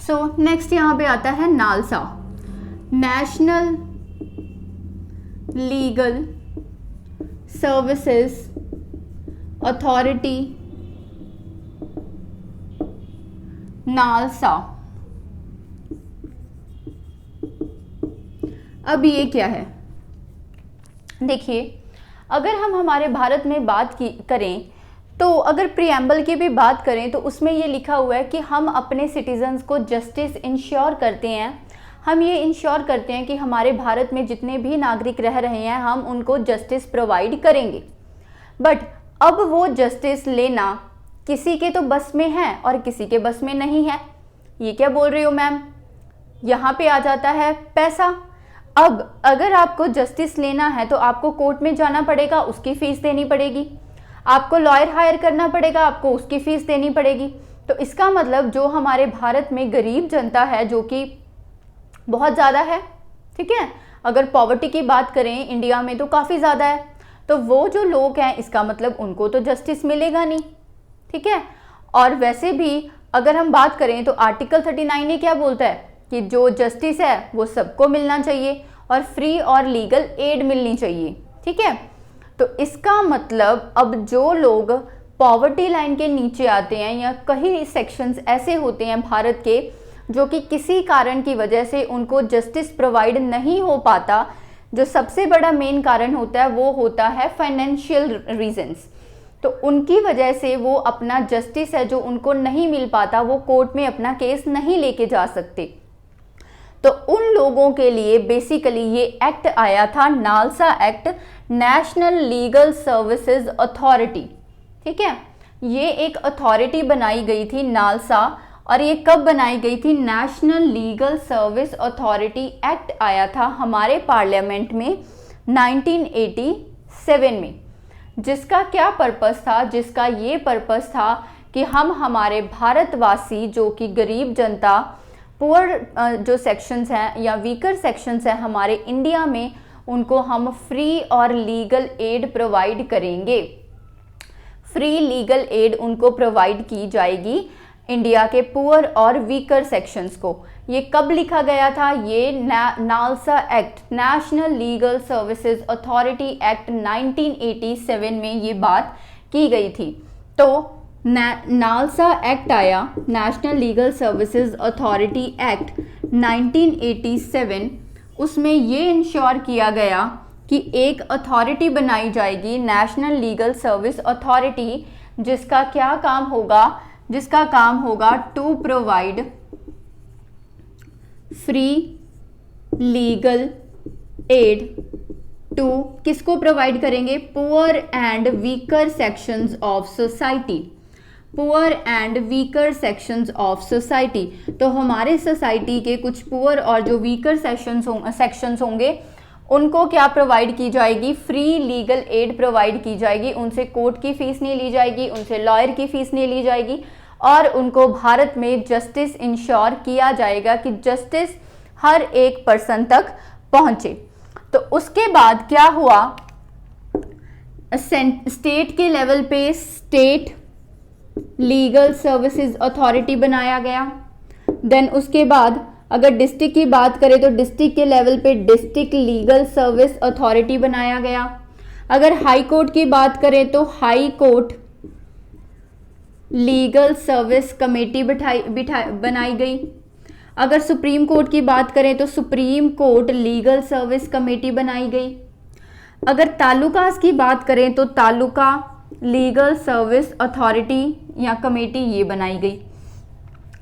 सो नेक्स्ट यहाँ पे आता है NALSA, national legal services authority NALSA. अब ये क्या है? देखिए, अगर हम हमारे भारत में बात करें तो अगर प्रीएम्बल की भी बात करें तो उसमें ये लिखा हुआ है कि हम अपने सिटीजन्स को जस्टिस इंश्योर करते हैं। हम ये इंश्योर करते हैं कि हमारे भारत में जितने भी नागरिक रह रहे हैं हम उनको जस्टिस प्रोवाइड करेंगे। बट अब वो जस्टिस लेना किसी के तो बस में है और किसी के बस में नहीं है। ये क्या बोल रही हो मैम? यहाँ पे आ जाता है पैसा। अब अगर आपको जस्टिस लेना है तो आपको कोर्ट में जाना पड़ेगा, उसकी फीस देनी पड़ेगी। आपको लॉयर हायर करना पड़ेगा, आपको उसकी फीस देनी पड़ेगी। तो इसका मतलब जो हमारे भारत में गरीब जनता है जो कि बहुत ज़्यादा है, ठीक है, अगर पॉवर्टी की बात करें इंडिया में तो काफ़ी ज़्यादा है, तो वो जो लोग हैं इसका मतलब उनको तो जस्टिस मिलेगा नहीं, ठीक है। और वैसे भी अगर हम बात करें तो आर्टिकल 39 ये क्या बोलता है कि जो जस्टिस है वो सबको मिलना चाहिए और फ्री और लीगल एड मिलनी चाहिए, ठीक है। तो इसका मतलब अब जो लोग पॉवर्टी लाइन के नीचे आते हैं या कई सेक्शंस ऐसे होते हैं भारत के जो कि किसी कारण की वजह से उनको जस्टिस प्रोवाइड नहीं हो पाता, जो सबसे बड़ा मेन कारण होता है वो होता है फाइनेंशियल रीजंस। तो उनकी वजह से वो अपना जस्टिस है जो उनको नहीं मिल पाता, वो कोर्ट में अपना केस नहीं लेके जा सकते। तो उन लोगों के लिए बेसिकली ये एक्ट आया था, NALSA act, national legal services authority, ठीक है। ये एक अथॉरिटी बनाई गई थी नालसा, और ये कब बनाई गई थी? National legal service authority act आया था हमारे पार्लियामेंट में 1987 में। जिसका क्या पर्पस था? जिसका ये पर्पस था कि हम हमारे भारतवासी जो कि गरीब जनता, पुअर जो सेक्शंस हैं या वीकर सेक्शंस हैं हमारे इंडिया में, उनको हम फ्री और लीगल एड प्रोवाइड करेंगे। फ्री लीगल एड उनको प्रोवाइड की जाएगी इंडिया के पुअर और वीकर सेक्शंस को। ये कब लिखा गया था? ये NALSA act, national legal services authority act 1987 में ये बात की गई थी। तो नालसा एक्ट आया, national legal services authority act 1987। उसमें ये इंश्योर किया गया कि एक अथॉरिटी बनाई जाएगी, नेशनल लीगल सर्विस अथॉरिटी, जिसका क्या काम होगा? जिसका काम होगा to provide free legal aid to, किसको प्रोवाइड करेंगे? Poor and weaker sections of society, poor and weaker sections of society. तो हमारे सोसाइटी के कुछ पुअर और जो वीकर सेक्शंस होंगे उनको क्या प्रोवाइड की जाएगी? फ्री लीगल एड प्रोवाइड की जाएगी। उनसे कोर्ट की फीस नहीं ली जाएगी, उनसे लॉयर की फीस नहीं ली जाएगी, और उनको भारत में जस्टिस इंश्योर किया जाएगा कि जस्टिस हर एक पर्सन तक पहुंचे। तो उसके बाद क्या हुआ? स्टेट के लेवल पे स्टेट लीगल सर्विसेज अथॉरिटी बनाया गया। देन उसके बाद अगर डिस्ट्रिक्ट की बात करें तो डिस्ट्रिक्ट के लेवल पे डिस्ट्रिक्ट लीगल सर्विस अथॉरिटी बनाया गया। अगर हाई कोर्ट की बात करें तो high court legal service committee बनाई गई। अगर सुप्रीम कोर्ट की बात करें तो supreme court legal service committee बनाई गई। अगर तालुकास की बात करें तो तालुका लीगल सर्विस अथॉरिटी या कमेटी ये बनाई गई।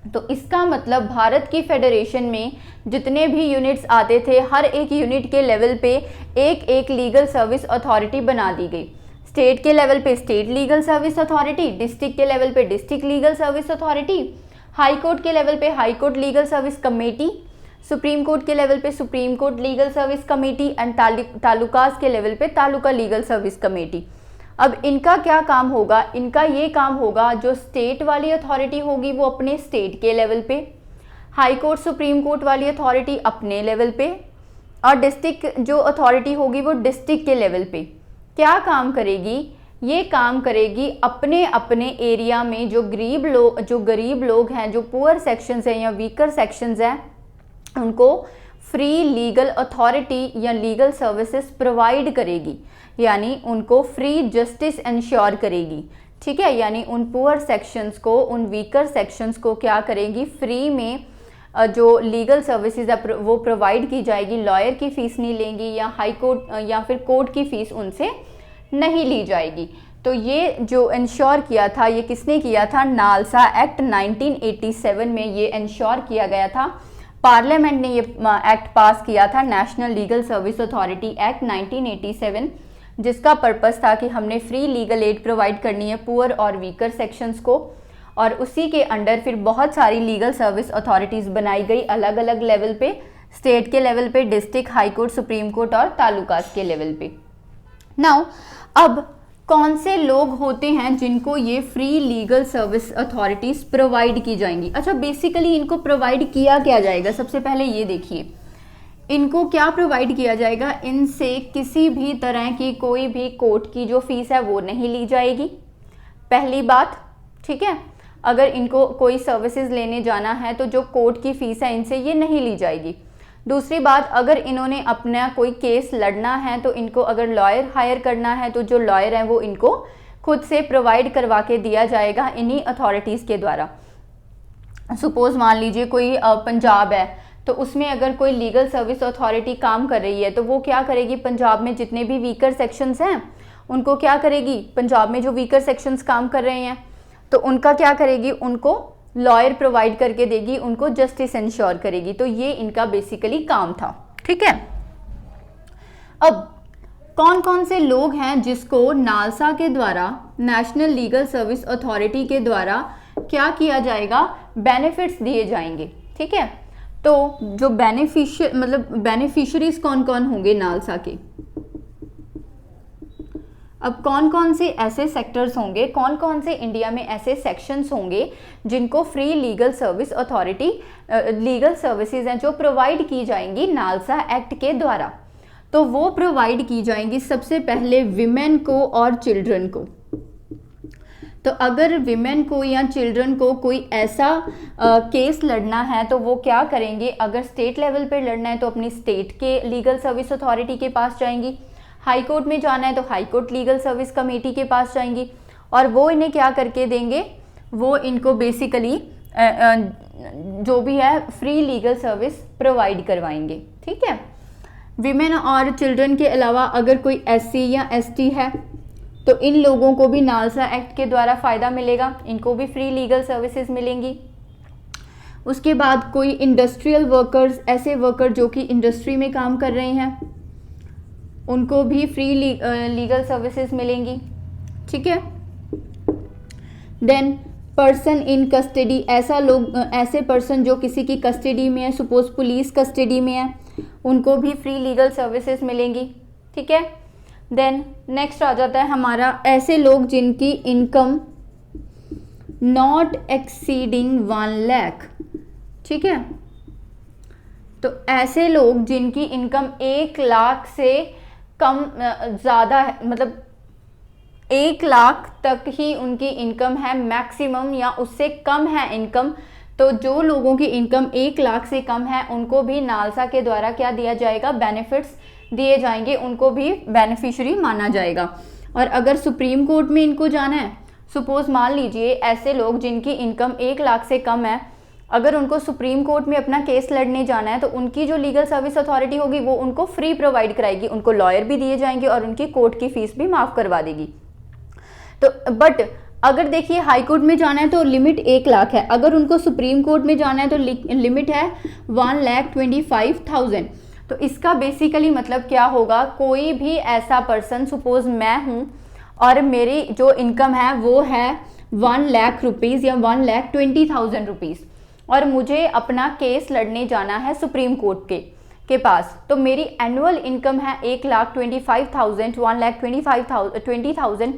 तो इसका मतलब भारत की फेडरेशन में जितने भी यूनिट्स आते थे, हर एक यूनिट के लेवल पे एक एक लीगल सर्विस अथॉरिटी बना दी गई। स्टेट के लेवल पे state legal service authority, district के लेवल पे district legal service authority, high court के लेवल पे high court legal service committee, supreme court के लेवल पे supreme court legal service committee, and talukas के लेवल पे तालुका लीगल सर्विस कमेटी। अब इनका क्या काम होगा? इनका ये काम होगा, जो स्टेट वाली अथॉरिटी होगी वो अपने स्टेट के लेवल पे, हाई कोर्ट सुप्रीम कोर्ट वाली अथॉरिटी अपने लेवल पे, और डिस्ट्रिक्ट जो अथॉरिटी होगी वो डिस्ट्रिक्ट के लेवल पे क्या काम करेगी? ये काम करेगी अपने अपने एरिया में जो गरीब लोग हैं, जो पुअर सेक्शंस हैं या वीकर सेक्शंस हैं, उनको फ्री लीगल अथॉरिटी या लीगल सर्विसेज प्रोवाइड करेगी, यानी उनको फ्री जस्टिस इंश्योर करेगी। ठीक है, यानी उन पुअर सेक्शंस को, उन वीकर सेक्शंस को क्या करेगी, फ्री में जो लीगल सर्विसेज है वो प्रोवाइड की जाएगी। लॉयर की फ़ीस नहीं लेंगी या हाई कोर्ट या फिर कोर्ट की फ़ीस उनसे नहीं ली जाएगी। तो ये जो इंश्योर किया था, ये किसने किया था, नालसा एक्ट 1987 में ये इंश्योर किया गया था। पार्लियामेंट ने ये एक्ट पास किया था, national legal service authority act 1987, जिसका पर्पस था कि हमने फ्री लीगल एड प्रोवाइड करनी है पुअर और वीकर सेक्शंस को। और उसी के अंडर फिर बहुत सारी लीगल सर्विस अथॉरिटीज़ बनाई गई अलग अलग लेवल पे, स्टेट के लेवल पे, district, high court, supreme court और तालुकास के लेवल पे। नाउ अब कौन से लोग होते हैं जिनको ये free legal service authorities provide की जाएंगी। अच्छा, बेसिकली इनको प्रोवाइड किया क्या जाएगा, सबसे पहले ये देखिए, इनको क्या प्रोवाइड किया जाएगा, इनसे किसी भी तरह की कोई भी कोर्ट की जो फीस है वो नहीं ली जाएगी, पहली बात। ठीक है, अगर इनको कोई सर्विसेज लेने जाना है तो जो कोर्ट की फीस है इनसे ये नहीं ली जाएगी। दूसरी बात, अगर इन्होंने अपना कोई केस लड़ना है तो इनको अगर लॉयर हायर करना है तो जो लॉयर है वो इनको खुद से प्रोवाइड करवा के दिया जाएगा इन्हीं अथॉरिटीज़ के द्वारा। सपोज मान लीजिए कोई पंजाब है, तो उसमें अगर कोई लीगल सर्विस अथॉरिटी काम कर रही है तो वो क्या करेगी, पंजाब में जितने भी वीकर सेक्शंस हैं उनको क्या करेगी, पंजाब में जो वीकर सेक्शंस काम कर रहे हैं तो उनका क्या करेगी, उनको लॉयर प्रोवाइड करके देगी, उनको जस्टिस इंश्योर करेगी। तो ये इनका बेसिकली काम था। ठीक है, अब कौन कौन से लोग हैं जिसको नालसा के द्वारा, नेशनल लीगल सर्विस अथॉरिटी के द्वारा क्या किया जाएगा, बेनिफिट्स दिए जाएंगे। ठीक है, तो जो बेनिफिशियरीज कौन कौन होंगे नालसा के, अब कौन कौन से ऐसे सेक्टर्स होंगे, कौन कौन से इंडिया में ऐसे सेक्शंस होंगे जिनको free legal service authority, legal services हैं जो प्रोवाइड की जाएंगी नालसा एक्ट के द्वारा। तो वो प्रोवाइड की जाएंगी सबसे पहले विमेन को और चिल्ड्रन को। तो अगर विमेन को या चिल्ड्रन को कोई ऐसा केस लड़ना है तो वो क्या करेंगे, अगर स्टेट लेवल पे लड़ना है तो अपनी स्टेट के लीगल सर्विस अथॉरिटी के पास जाएंगी, हाई कोर्ट में जाना है तो high court legal service committee के पास जाएंगी और वो इन्हें क्या करके देंगे, वो इनको बेसिकली जो भी है फ्री लीगल सर्विस प्रोवाइड करवाएंगे। ठीक है, विमेन और चिल्ड्रन के अलावा अगर कोई SC या ST है तो इन लोगों को भी नालसा एक्ट के द्वारा फ़ायदा मिलेगा, इनको भी फ्री लीगल सर्विसेज मिलेंगी। उसके बाद कोई इंडस्ट्रियल वर्कर्स, ऐसे वर्कर जो कि इंडस्ट्री में काम कर रहे हैं, उनको भी फ्री लीगल सर्विसेज मिलेंगी। ठीक है, देन पर्सन इन कस्टडी, ऐसे पर्सन जो किसी की कस्टडी में है, सपोज पुलिस कस्टडी में है, उनको भी फ्री लीगल सर्विसेज मिलेंगी। ठीक है, देन नेक्स्ट आ जाता है हमारा ऐसे लोग जिनकी इनकम नॉट एक्सीडिंग 1 लाख। ठीक है, तो ऐसे लोग जिनकी इनकम 1 लाख से कम ज़्यादा है, मतलब 1 लाख तक ही उनकी इनकम है मैक्सिमम या उससे कम है इनकम, तो जो लोगों की इनकम 1 लाख से कम है उनको भी नालसा के द्वारा क्या दिया जाएगा, बेनिफिट्स दिए जाएंगे, उनको भी बेनिफिशियरी माना जाएगा। और अगर सुप्रीम कोर्ट में इनको जाना है, सपोज मान लीजिए ऐसे लोग जिनकी इनकम 1 लाख से कम है, अगर उनको सुप्रीम कोर्ट में अपना केस लड़ने जाना है तो उनकी जो लीगल सर्विस अथॉरिटी होगी वो उनको फ्री प्रोवाइड कराएगी, उनको लॉयर भी दिए जाएंगे और उनकी कोर्ट की फीस भी माफ़ करवा देगी। तो बट अगर देखिए हाई कोर्ट में जाना है तो लिमिट 1 लाख है, अगर उनको सुप्रीम कोर्ट में जाना है तो लिमिट है 1,25,000। तो इसका बेसिकली मतलब क्या होगा, कोई भी ऐसा पर्सन, सपोज मैं हूँ और मेरी जो इनकम है वो है 1 लाख रुपीज़ या 1,20,000 रुपीज़ और मुझे अपना केस लड़ने जाना है सुप्रीम कोर्ट के पास, तो मेरी एनुअल इनकम है 1,25,000, 1,20,000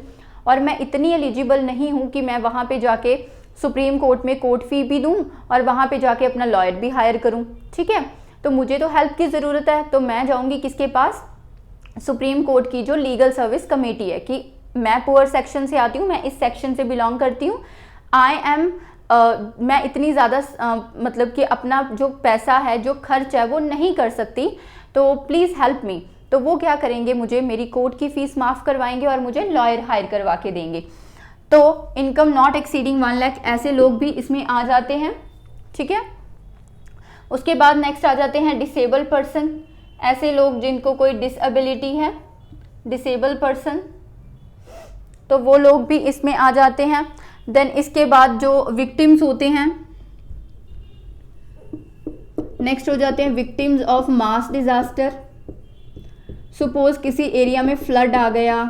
और मैं इतनी एलिजिबल नहीं हूँ कि मैं वहाँ पे जाके सुप्रीम कोर्ट में कोर्ट फी भी दूँ और वहाँ पे जाके अपना लॉयर भी हायर करूँ। ठीक है, तो मुझे तो हेल्प की ज़रूरत है, तो मैं जाऊँगी किसके पास, सुप्रीम कोर्ट की जो लीगल सर्विस कमेटी है, कि मैं पुअर सेक्शन से आती हूँ, मैं इस सेक्शन से बिलोंग करती हूँ, आई एम मैं इतनी ज़्यादा मतलब कि अपना जो पैसा है, जो खर्च है वो नहीं कर सकती, तो प्लीज़ हेल्प मी। तो वो क्या करेंगे, मुझे मेरी कोर्ट की फ़ीस माफ़ करवाएंगे और मुझे लॉयर हायर करवा के देंगे। तो इनकम नॉट एक्सीडिंग 1 लाख, ऐसे लोग भी इसमें आ जाते हैं, ठीक है। उसके बाद नेक्स्ट आ जाते हैं डिसेबल पर्सन, ऐसे लोग जिनको कोई डिसेबिलिटी है, डिसेबल पर्सन, तो वो लोग भी इसमें आ जाते हैं। देन इसके बाद जो विक्टिम्स होते हैं, नेक्स्ट हो जाते हैं victims of mass disaster. Suppose किसी एरिया में फ्लड आ गया,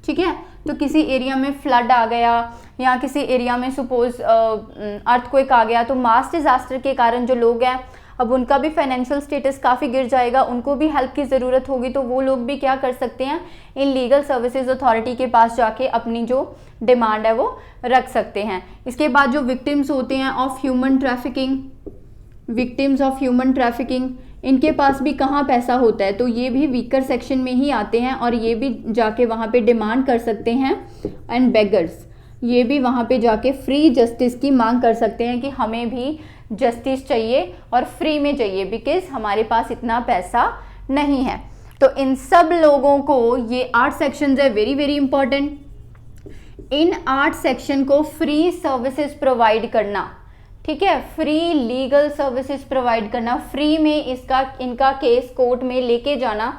ठीक है, तो किसी एरिया में फ्लड आ गया या किसी एरिया में सपोज अर्थक्वेक आ गया, तो मास डिजास्टर के कारण जो लोग हैं अब उनका भी फाइनेंशियल स्टेटस काफ़ी गिर जाएगा, उनको भी हेल्प की ज़रूरत होगी। तो वो लोग भी क्या कर सकते हैं, इन लीगल सर्विसेज अथॉरिटी के पास जाके अपनी जो डिमांड है वो रख सकते हैं। इसके बाद जो विक्टिम्स होते हैं of human trafficking, victims of human trafficking, इनके पास भी कहाँ पैसा होता है, तो ये भी वीकर सेक्शन में ही आते हैं और ये भी जाके वहाँ पे डिमांड कर सकते हैं। एंड बेगर्स, ये भी वहाँ पे जाके फ्री जस्टिस की मांग कर सकते हैं कि हमें भी जस्टिस चाहिए और फ्री में चाहिए, बिकॉज हमारे पास इतना पैसा नहीं है। तो इन सब लोगों को ये 8 सेक्शंस है, वेरी वेरी इंपॉर्टेंट। इन 8 सेक्शन को फ्री सर्विसेज प्रोवाइड करना, ठीक है, फ्री लीगल सर्विसेज प्रोवाइड करना, फ्री में इनका केस कोर्ट में लेके जाना,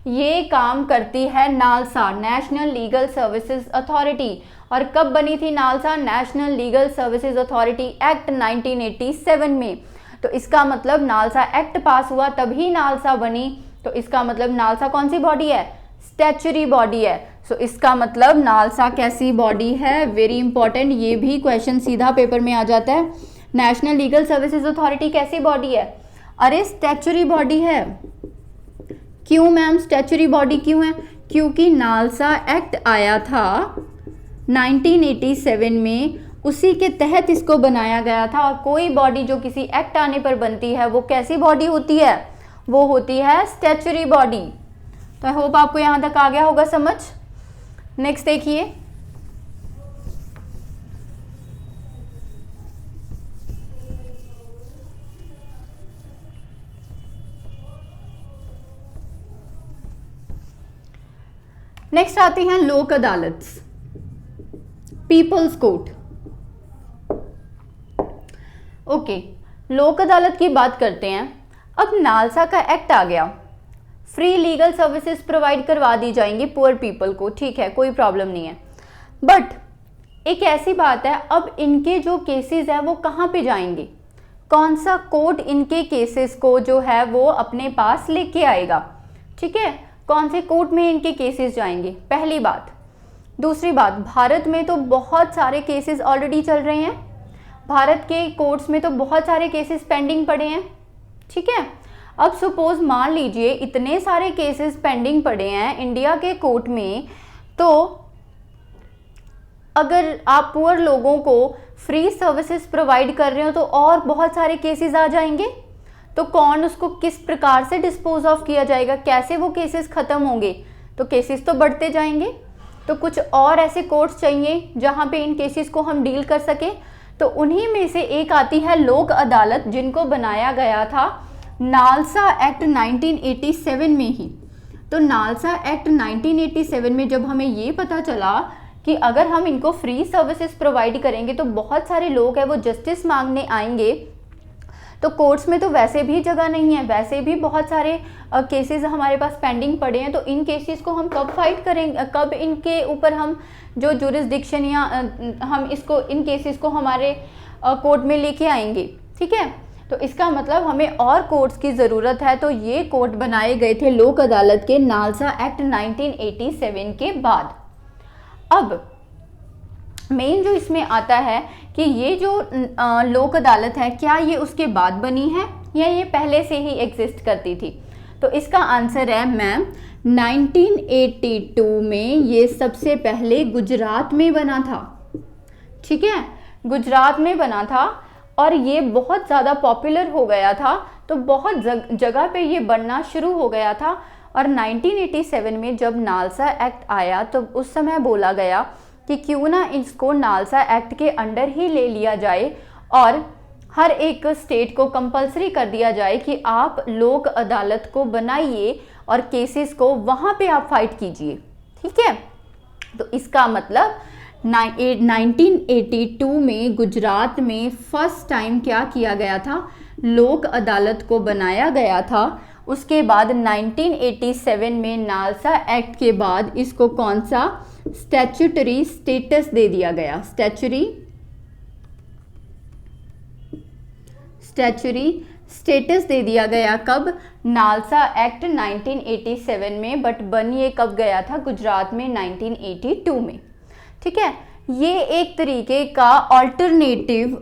ये काम करती है NALSA, national legal services authority. और कब बनी थी NALSA, national legal services authority act 1987 में। तो इसका मतलब नालसा एक्ट पास हुआ तभी नालसा बनी, तो इसका मतलब नालसा कौन सी बॉडी है, स्टैच्यूटरी बॉडी है। सो इसका मतलब नालसा कैसी बॉडी है, वेरी इंपॉर्टेंट, ये भी क्वेश्चन सीधा पेपर में आ जाता है। नेशनल लीगल सर्विसेज अथॉरिटी कैसी बॉडी है, अरे स्टैच्यूटरी बॉडी है। क्यों मैम स्टैच्यूटरी बॉडी क्यों है, क्योंकि नालसा एक्ट आया था 1987 में, उसी के तहत इसको बनाया गया था। और कोई बॉडी जो किसी एक्ट आने पर बनती है वो कैसी बॉडी होती है, वो होती है स्टैच्यूटरी बॉडी। तो आई होप आपको यहाँ तक आ गया होगा समझ। नेक्स्ट देखिए, नेक्स्ट आती हैं लोक अदालत, पीपल्स कोर्ट। ओके, लोक अदालत की बात करते हैं। अब नालसा का एक्ट आ गया, फ्री लीगल सर्विसेज प्रोवाइड करवा दी जाएंगी पुअर पीपल को, ठीक है, कोई प्रॉब्लम नहीं है। बट एक ऐसी बात है, अब इनके जो केसेस है वो कहाँ पे जाएंगे, कौन सा कोर्ट इनके केसेस को जो है वो अपने पास लेके आएगा, ठीक है, कौन से कोर्ट में इनके केसेस जाएंगे, पहली बात। दूसरी बात, भारत में तो बहुत सारे केसेस ऑलरेडी चल रहे हैं, भारत के कोर्ट्स में तो बहुत सारे केसेस पेंडिंग पड़े हैं, ठीक है। अब सपोज मान लीजिए इतने सारे केसेस पेंडिंग पड़े हैं इंडिया के कोर्ट में, तो अगर आप पुअर लोगों को फ्री सर्विसेज प्रोवाइड कर रहे हो तो और बहुत सारे केसेस आ जाएंगे, तो कौन उसको किस प्रकार से डिस्पोज ऑफ किया जाएगा, कैसे वो केसेस खत्म होंगे, तो केसेस तो बढ़ते जाएंगे। तो कुछ और ऐसे कोर्ट्स चाहिए जहाँ पे इन केसेस को हम डील कर सके, तो उन्हीं में से एक आती है लोक अदालत, जिनको बनाया गया था नालसा एक्ट 1987 में ही। तो नालसा एक्ट 1987 में जब हमें ये पता चला कि अगर हम इनको फ्री सर्विसेज प्रोवाइड करेंगे तो बहुत सारे लोग हैं वो जस्टिस मांगने आएंगे, तो कोर्ट्स में तो वैसे भी जगह नहीं है, वैसे भी बहुत सारे केसेस हमारे पास पेंडिंग पड़े हैं, तो इन केसेस को हम कब फाइट करेंगे, कब इनके ऊपर हम जो जुरिस्डिक्शन या हम इसको इन केसेस को हमारे कोर्ट में लेके आएंगे, ठीक है। तो इसका मतलब हमें और कोर्ट्स की ज़रूरत है। तो ये कोर्ट बनाए गए थे लोक अदालत के नालसा एक्ट 1987 के बाद। अब मेन जो इसमें आता है कि ये जो लोक अदालत है, क्या ये उसके बाद बनी है या ये पहले से ही एग्जिस्ट करती थी, तो इसका आंसर है मैम 1982 में ये सबसे पहले गुजरात में बना था, ठीक है, गुजरात में बना था और ये बहुत ज़्यादा पॉपुलर हो गया था, तो बहुत जगह पे ये बनना शुरू हो गया था। और 1987 में जब नालसा एक्ट आया तो उस समय बोला गया कि क्यों ना इसको नालसा एक्ट के अंडर ही ले लिया जाए और हर एक स्टेट को कंपलसरी कर दिया जाए कि आप लोक अदालत को बनाइए और केसेस को वहाँ पे आप फाइट कीजिए। ठीक है, तो इसका मतलब 1982 में गुजरात में फर्स्ट टाइम क्या किया गया था, लोक अदालत को बनाया गया था। उसके बाद 1987 में नालसा एक्ट के बाद इसको कौन सा स्टैट्यूटरी स्टेटस दे दिया गया, स्टैच्यूटरी स्टेटस दे दिया गया। कब? नालसा एक्ट 1987 में, बट बन ये कब गया था? गुजरात में 1982 में। ठीक है, ये एक तरीके का ऑल्टरनेटिव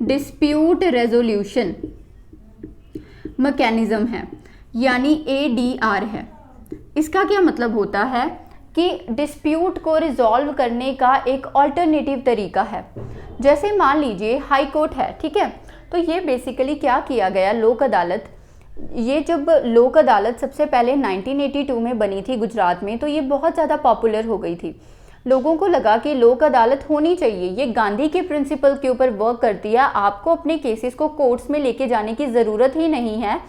डिस्प्यूट रेजोल्यूशन मैकेनिज्म है, यानी ADR है। इसका क्या मतलब होता है कि डिस्प्यूट को रिजॉल्व करने का एक ऑल्टरनेटिव तरीका है। जैसे मान लीजिए हाई कोर्ट है, ठीक है, तो ये बेसिकली क्या किया गया, लोक अदालत, ये जब लोक अदालत सबसे पहले 1982 में बनी थी गुजरात में, तो ये बहुत ज़्यादा पॉपुलर हो गई थी। लोगों को लगा कि लोक अदालत होनी चाहिए, ये गांधी के प्रिंसिपल के ऊपर वर्क करती है। आपको अपने केसेस को कोर्ट्स में लेके जाने की ज़रूरत ही नहीं है,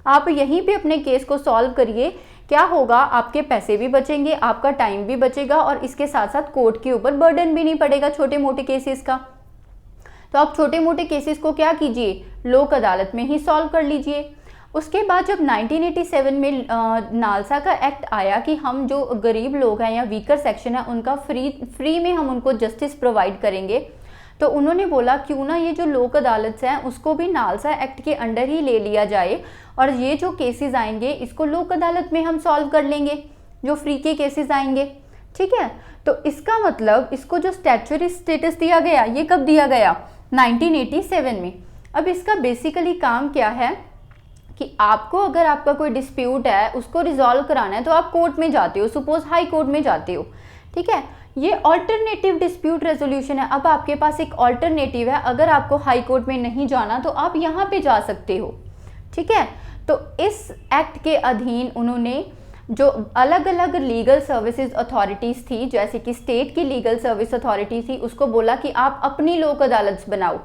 आप यहीं पे अपने केस को सॉल्व करिए। क्या होगा, आपके पैसे भी बचेंगे, आपका टाइम भी बचेगा और इसके साथ साथ कोर्ट के ऊपर बर्डन भी नहीं पड़ेगा छोटे मोटे केसेस का। तो आप छोटे मोटे केसेस को क्या कीजिए, लोक अदालत में ही सॉल्व कर लीजिए। उसके बाद जब 1987 में नालसा का एक्ट आया कि हम जो गरीब लोग हैं या वीकर सेक्शन है उनका फ्री में हम उनको जस्टिस प्रोवाइड करेंगे, तो उन्होंने बोला क्यों ना ये जो लोक अदालत हैं उसको भी नालसा एक्ट के अंडर ही ले लिया जाए और ये जो केसेस आएंगे इसको लोक अदालत में हम सॉल्व कर लेंगे, जो फ्री के केसेस आएंगे। ठीक है, तो इसका मतलब इसको जो स्टैट्यूटरी स्टेटस दिया गया, ये कब दिया गया, 1987 में। अब इसका बेसिकली काम क्या है कि आपको अगर आपका कोई डिस्प्यूट है उसको रिजॉल्व कराना है तो आप कोर्ट में जाते हो, सपोज हाई कोर्ट में जाते हो। ठीक है, ये ऑल्टरनेटिव डिस्प्यूट रेजोल्यूशन है। अब आपके पास एक ऑल्टरनेटिव है, अगर आपको हाई कोर्ट में नहीं जाना तो आप यहाँ पे जा सकते हो। ठीक है, तो इस एक्ट के अधीन उन्होंने जो अलग अलग लीगल सर्विसेज अथॉरिटीज़ थी, जैसे कि स्टेट की लीगल सर्विस अथॉरिटी थी, उसको बोला कि आप अपनी लोक अदालत बनाओ।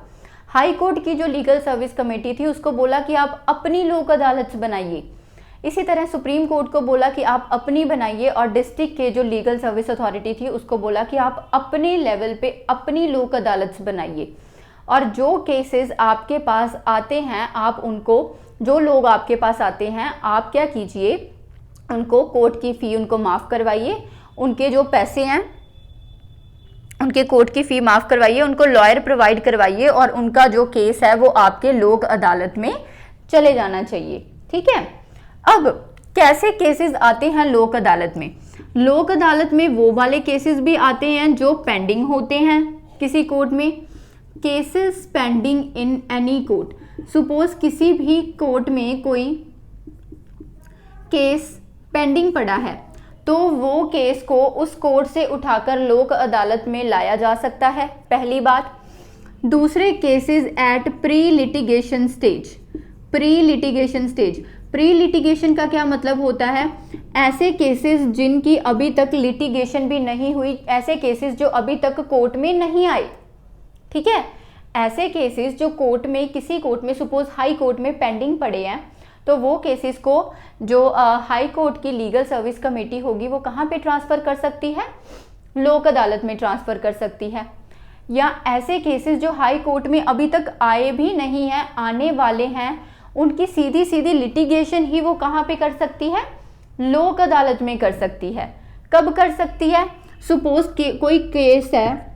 हाई कोर्ट की जो लीगल सर्विस कमेटी थी उसको बोला कि आप अपनी लोक अदालत बनाइए। इसी तरह सुप्रीम कोर्ट को बोला कि आप अपनी बनाइए और डिस्ट्रिक्ट के जो लीगल सर्विस अथॉरिटी थी उसको बोला कि आप अपने लेवल पे अपनी लोक अदालत बनाइए। और जो केसेस आपके पास आते हैं आप उनको, जो लोग आपके पास आते हैं आप क्या कीजिए, उनको कोर्ट की फ़ी उनको माफ़ करवाइए, उनके जो पैसे हैं उनके कोर्ट की फ़ी माफ़ करवाइए, उनको लॉयर प्रोवाइड करवाइए और उनका जो केस है वो आपके लोक अदालत में चले जाना चाहिए। ठीक है, अब कैसे केसेस आते हैं लोक अदालत में? लोक अदालत में वो वाले केसेस भी आते हैं जो पेंडिंग होते हैं किसी कोर्ट में। Cases pending in any court, suppose किसी भी कोर्ट में कोई केस पेंडिंग पड़ा है तो वो केस को उस कोर्ट से उठाकर लोक अदालत में लाया जा सकता है, पहली बात। दूसरे cases at pre litigation stage. Pre litigation का क्या मतलब होता है, ऐसे केसेस जिनकी अभी तक लिटिगेशन भी नहीं हुई, ऐसे केसेस जो अभी तक कोर्ट में नहीं आए। ठीक है, ऐसे केसेस जो कोर्ट में, किसी कोर्ट में, सपोज हाई कोर्ट में पेंडिंग पड़े हैं, तो वो केसेस को जो हाई कोर्ट की लीगल सर्विस कमेटी होगी वो कहाँ पे ट्रांसफ़र कर सकती है, लोक अदालत में ट्रांसफ़र कर सकती है। या ऐसे केसेस जो हाई कोर्ट में अभी तक आए भी नहीं हैं, आने वाले हैं, उनकी सीधी सीधी लिटिगेशन ही वो कहाँ पे कर सकती है, लोक अदालत में कर सकती है। कब कर सकती है, सपोज कोई केस है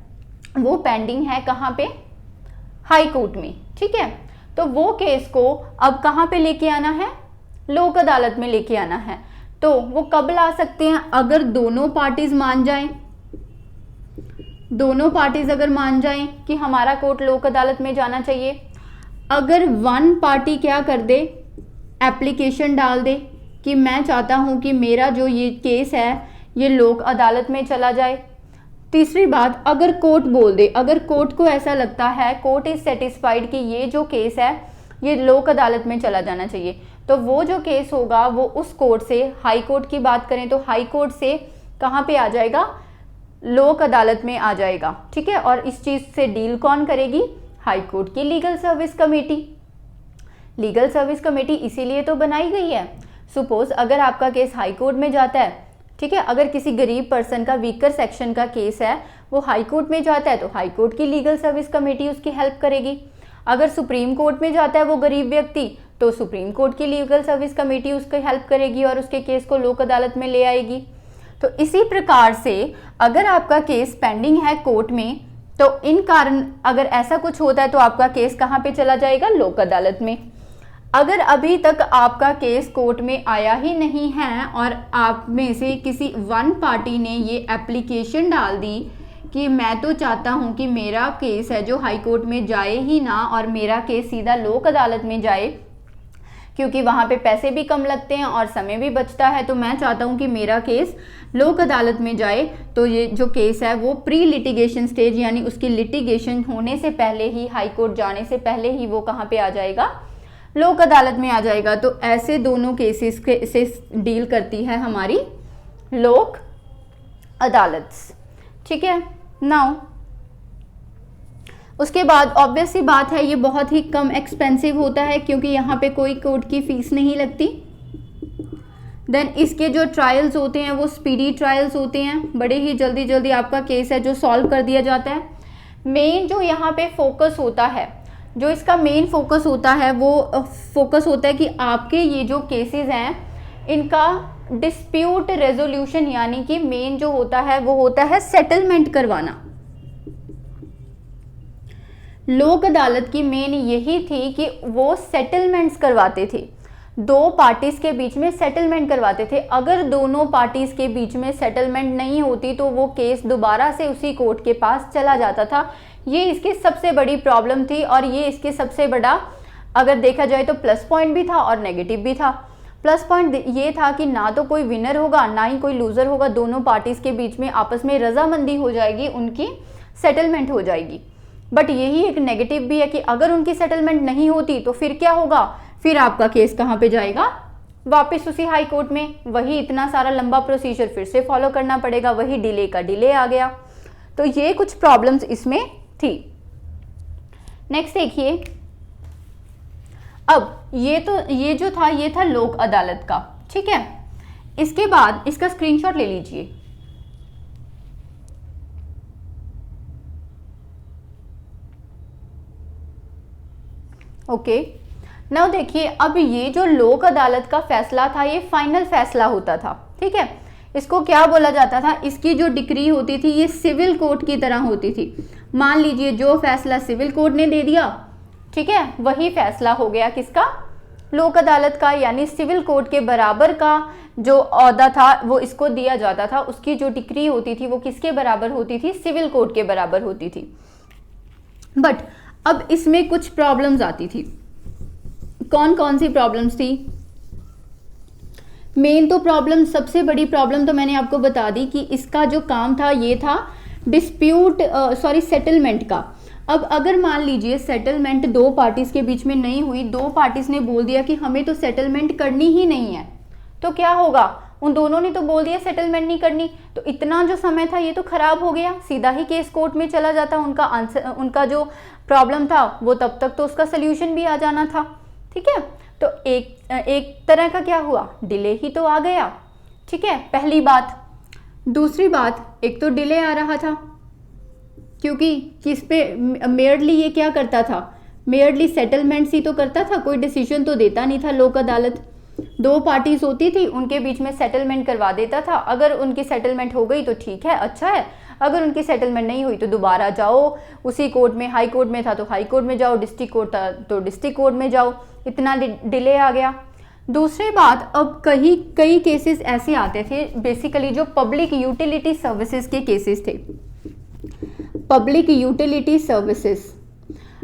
वो पेंडिंग है कहाँ पे, हाई कोर्ट में। ठीक है, तो वो केस को अब कहाँ पे लेके आना है, लोक अदालत में लेके आना है। तो वो कब ला सकते हैं, अगर दोनों पार्टीज मान जाएं। दोनों पार्टीज अगर मान जाएं कि हमारा कोर्ट लोक अदालत में जाना चाहिए। अगर वन पार्टी क्या कर दे, एप्लीकेशन डाल दे कि मैं चाहता हूं कि मेरा जो ये केस है ये लोक अदालत में चला जाए। तीसरी बात, अगर कोर्ट बोल दे, अगर कोर्ट को ऐसा लगता है, कोर्ट इज सेटिस्फाइड कि ये जो केस है ये लोक अदालत में चला जाना चाहिए। तो वो जो केस होगा वो उस कोर्ट से, हाई कोर्ट की बात करें तो हाई कोर्ट से कहाँ पे आ जाएगा, लोक अदालत में आ जाएगा, ठीक है। और इस चीज़ से डील कौन करेगी, हाई कोर्ट की legal service committee. Legal service committee इसीलिए तो बनाई गई है। सपोज अगर आपका केस हाई कोर्ट में जाता है, ठीक है, अगर किसी गरीब पर्सन का वीकर सेक्शन का केस है वो हाई कोर्ट में जाता है तो हाई कोर्ट की लीगल सर्विस कमेटी उसकी हेल्प करेगी। अगर सुप्रीम कोर्ट में जाता है वो गरीब व्यक्ति तो सुप्रीम कोर्ट की लीगल सर्विस कमेटी उसकी हेल्प करेगी और उसके केस को लोक अदालत में ले आएगी। तो इसी प्रकार से अगर आपका केस पेंडिंग है कोर्ट में तो इन कारण अगर ऐसा कुछ होता है तो आपका केस कहाँ पे चला जाएगा, लोक अदालत में। अगर अभी तक आपका केस कोर्ट में आया ही नहीं है और आप में से किसी वन पार्टी ने ये एप्लीकेशन डाल दी कि मैं तो चाहता हूं कि मेरा केस है जो हाई कोर्ट में जाए ही ना और मेरा केस सीधा लोक अदालत में जाए, क्योंकि वहां पे पैसे भी कम लगते हैं और समय भी बचता है, तो मैं चाहता हूं कि मेरा केस लोक अदालत में जाए, तो ये जो केस है वो प्री लिटिगेशन स्टेज यानी उसकी लिटिगेशन होने से पहले ही, हाई कोर्ट जाने से पहले ही वो कहाँ पे आ जाएगा, लोक अदालत में आ जाएगा। तो ऐसे दोनों केसेस से डील करती है हमारी लोक अदालत, ठीक है। नाउ उसके बाद ऑब्वियस सी बात है ये बहुत ही कम एक्सपेंसिव होता है क्योंकि यहाँ पे कोई कोर्ट की फीस नहीं लगती। देन इसके जो ट्रायल्स होते हैं वो स्पीडी ट्रायल्स होते हैं, बड़े ही जल्दी जल्दी आपका केस है जो सॉल्व कर दिया जाता है। मेन जो यहाँ पे फोकस होता है, जो इसका मेन फोकस होता है वो फोकस होता है कि आपके ये जो केसेस हैं इनका डिस्प्यूट रेजोल्यूशन, यानी कि मेन जो होता है वो होता है सेटलमेंट करवाना। लोक अदालत की मेन यही थी कि वो सेटलमेंट्स करवाते थे, दो पार्टीज के बीच में सेटलमेंट करवाते थे। अगर दोनों पार्टीज के बीच में सेटलमेंट नहीं होती तो वो केस दोबारा से उसी कोर्ट के पास चला जाता था। ये इसकी सबसे बड़ी प्रॉब्लम थी और ये इसके सबसे बड़ा, अगर देखा जाए तो प्लस पॉइंट भी था और नेगेटिव भी था। प्लस पॉइंट ये था कि ना तो कोई विनर होगा ना ही कोई लूजर होगा, दोनों पार्टीज के बीच में आपस में रजामंदी हो जाएगी, उनकी सेटलमेंट हो जाएगी। बट यही एक नेगेटिव भी है कि अगर उनकी सेटलमेंट नहीं होती तो फिर क्या होगा, फिर आपका केस कहाँ पे जाएगा, वापस उसी हाई कोर्ट में। वही इतना सारा लंबा प्रोसीजर फिर से फॉलो करना पड़ेगा, वही डिले का डिले आ गया। तो ये कुछ प्रॉब्लम्स इसमें थी। नेक्स्ट देखिए, अब ये जो था ये था लोक अदालत का, ठीक है। इसके बाद इसका स्क्रीनशॉट ले लीजिए। ओके, नाउ देखिए, अब ये जो लोक अदालत का फैसला था ये फाइनल फैसला होता था, ठीक है। इसको क्या बोला जाता था, इसकी जो डिक्री होती थी ये सिविल कोर्ट की तरह होती थी। मान लीजिए जो फैसला सिविल कोर्ट ने दे दिया, ठीक है, वही फैसला हो गया किसका, लोक अदालत का। यानी सिविल कोर्ट के बराबर का जो ओहदा था वो इसको दिया जाता था। उसकी जो डिक्री होती थी वो किसके बराबर होती थी, सिविल कोर्ट के बराबर होती थी। बट अब इसमें कुछ प्रॉब्लम्स आती थी। कौन कौन सी प्रॉब्लम्स थी? मेन तो प्रॉब्लम, सबसे बड़ी प्रॉब्लम तो मैंने आपको बता दी कि इसका जो काम था ये था सेटलमेंट का। अब अगर मान लीजिए सेटलमेंट दो पार्टीज के बीच में नहीं हुई, दो पार्टीज ने बोल दिया कि हमें तो सेटलमेंट करनी ही नहीं है, तो क्या होगा, उन दोनों ने तो बोल दिया सेटलमेंट नहीं करनी, तो इतना जो समय था ये तो खराब हो गया, सीधा ही केस कोर्ट में चला जाता, उनका आंसर, उनका जो प्रॉब्लम था वो तब तक तो उसका सोल्यूशन भी आ जाना था, ठीक है। तो एक तरह का क्या हुआ, डिले ही तो आ गया, ठीक है, पहली बात। दूसरी बात, एक तो डिले आ रहा था क्योंकि किस पे, मेयरली ये क्या करता था, मेयरली सेटलमेंट्स ही तो करता था, कोई डिसीजन तो देता नहीं था। लोक अदालत दो पार्टीज होती थी, उनके बीच में सेटलमेंट करवा देता था। अगर उनकी सेटलमेंट हो गई तो ठीक है, अच्छा है, अगर उनकी सेटलमेंट नहीं हुई तो दोबारा जाओ उसी कोर्ट में, हाई कोर्ट में था तो हाई कोर्ट में जाओ, डिस्ट्रिक्ट कोर्ट था तो डिस्ट्रिक्ट कोर्ट में जाओ, इतना डिले आ गया। दूसरी बात, अब कई केसेस ऐसे आते थे, बेसिकली जो पब्लिक यूटिलिटी सर्विसेज के केसेस थे, पब्लिक यूटिलिटी सर्विसेज।